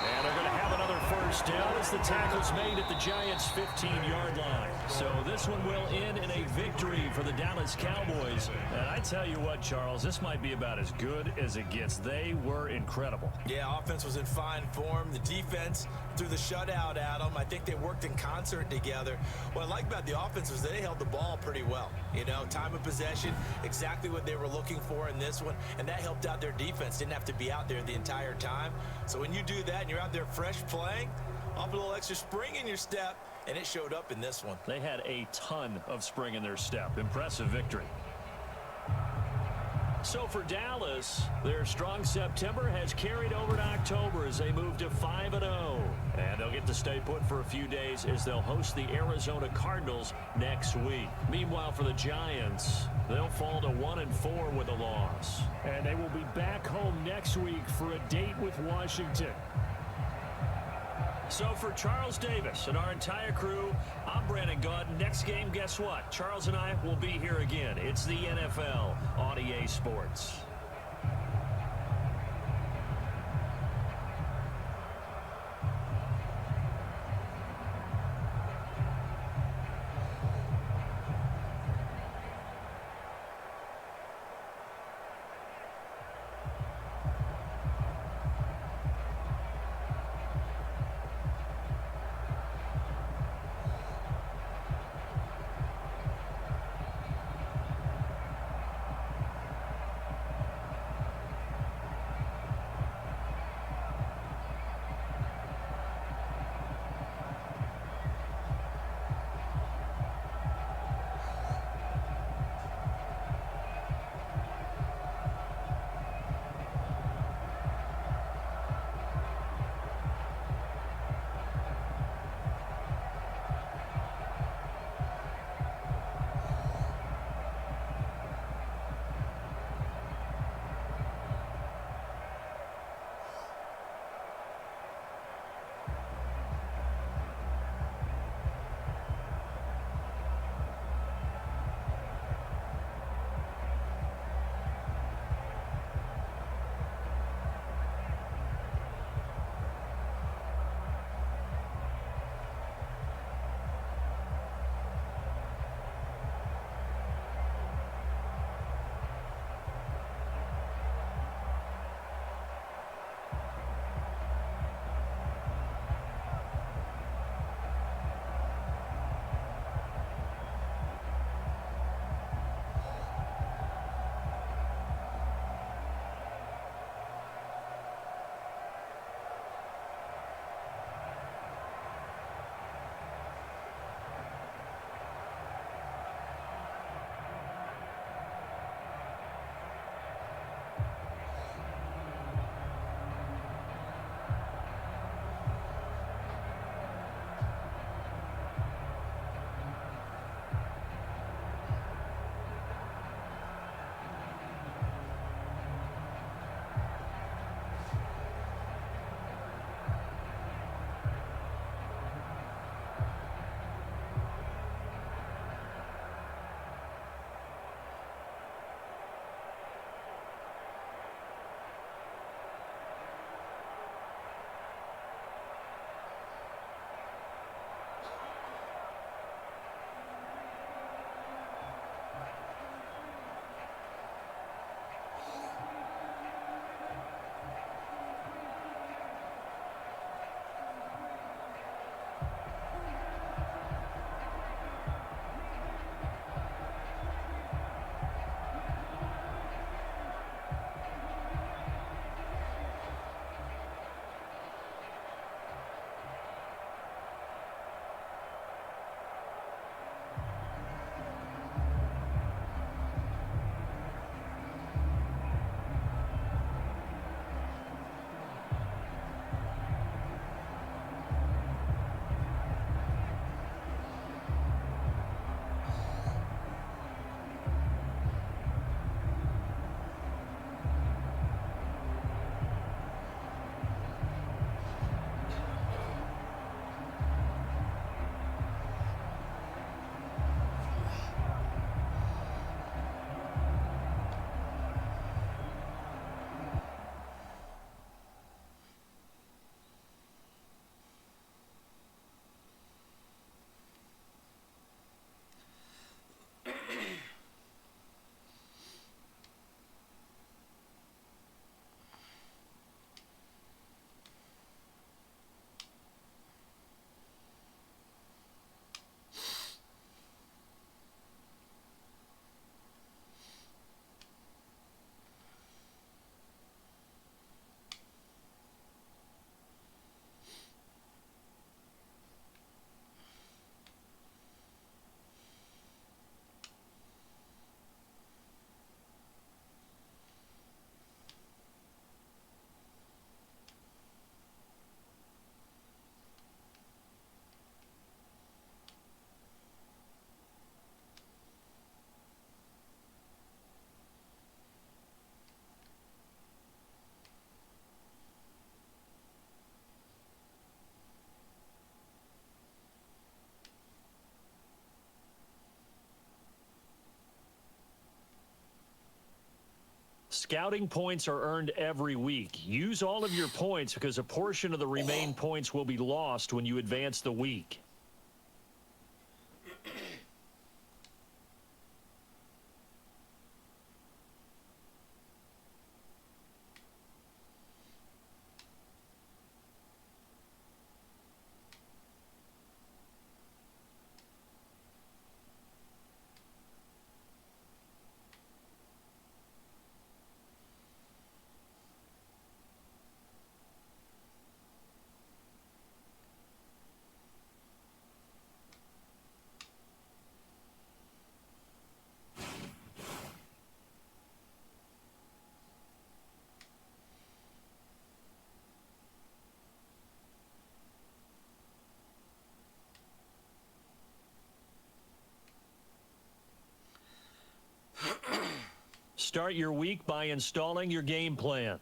[SPEAKER 7] And they're going to have another first down as the tackle's made at the Giants' 15-yard line. So this one will end in a victory for the Dallas Cowboys. And I tell you what, Charles, this might be about as good as it gets. They were incredible.
[SPEAKER 3] Yeah, offense was in fine form. The defense threw the shutout at them. I think they worked in concert together. What I like about the offense was they held the ball pretty well. You know, time of possession, exactly what they were looking for in this one. And that helped out their defense. Didn't have to be out there the entire time. So when you do that and you're out there fresh playing, off a little extra spring in your step, and it showed up in this one.
[SPEAKER 7] They had a ton of spring in their step. Impressive victory. So for Dallas, their strong September has carried over to October as they move to 5-0. And they'll get to stay put for a few days as they'll host the Arizona Cardinals next week. Meanwhile, for the Giants, they'll fall to 1-4 with a loss. And they will be back home next week for a date with Washington. So for Charles Davis and our entire crew, I'm Brandon Gaud. Next game, guess what? Charles and I will be here again. It's the NFL on EA Sports. Scouting points are earned every week. Use all of your points because a portion of the remaining points will be lost when you advance the week. Start your week by installing your game plan.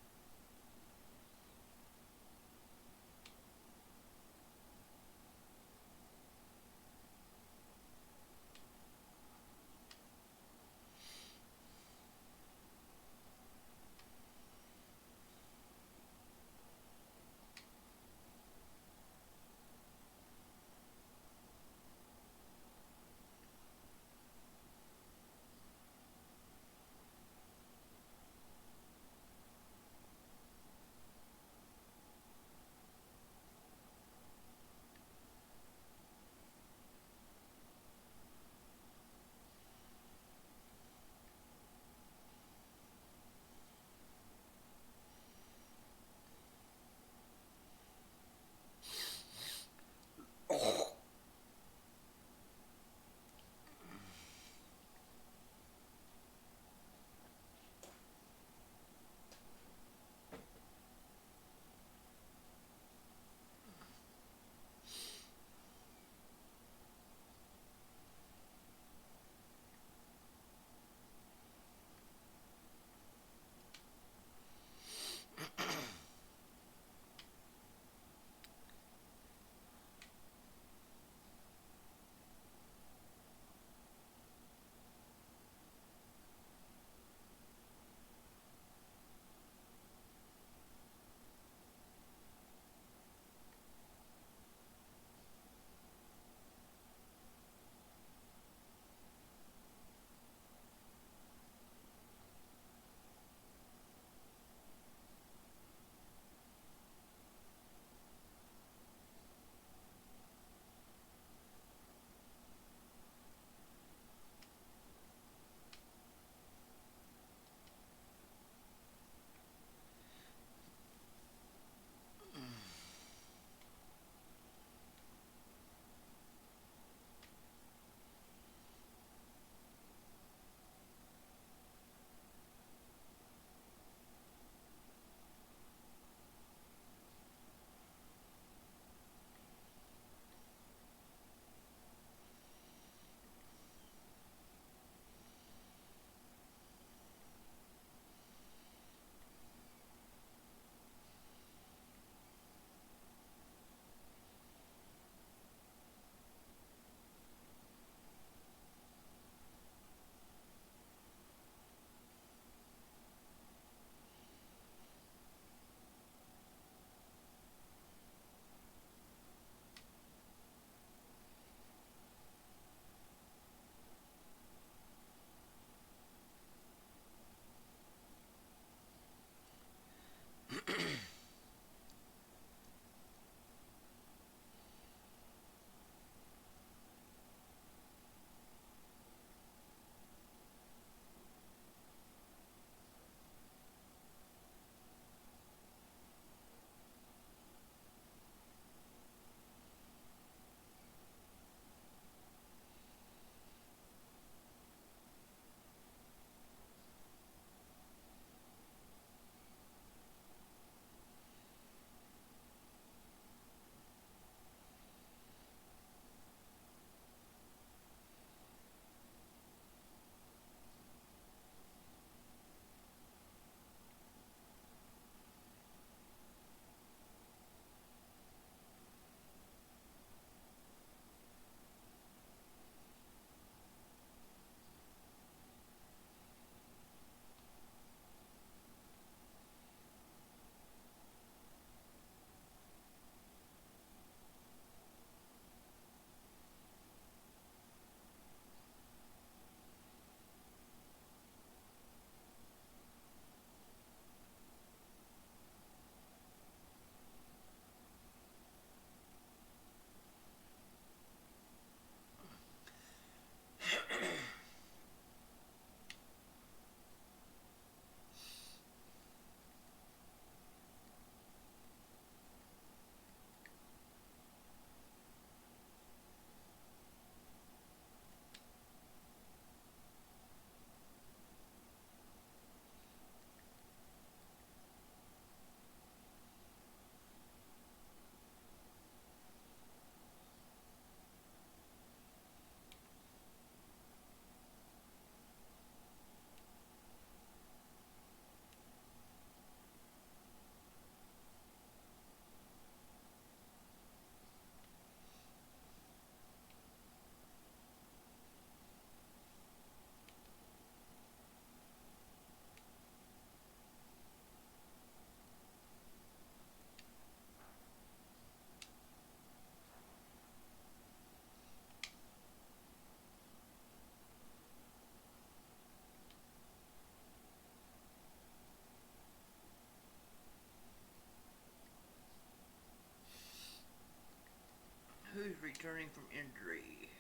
[SPEAKER 5] returning from injury.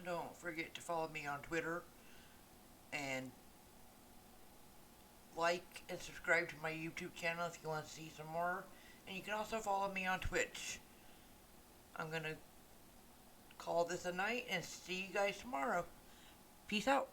[SPEAKER 5] Don't forget to follow me on Twitter and like and subscribe to my YouTube channel if you want to see some more. And you can also follow me on Twitch. I'm going to call this a night and see you guys tomorrow. Peace out.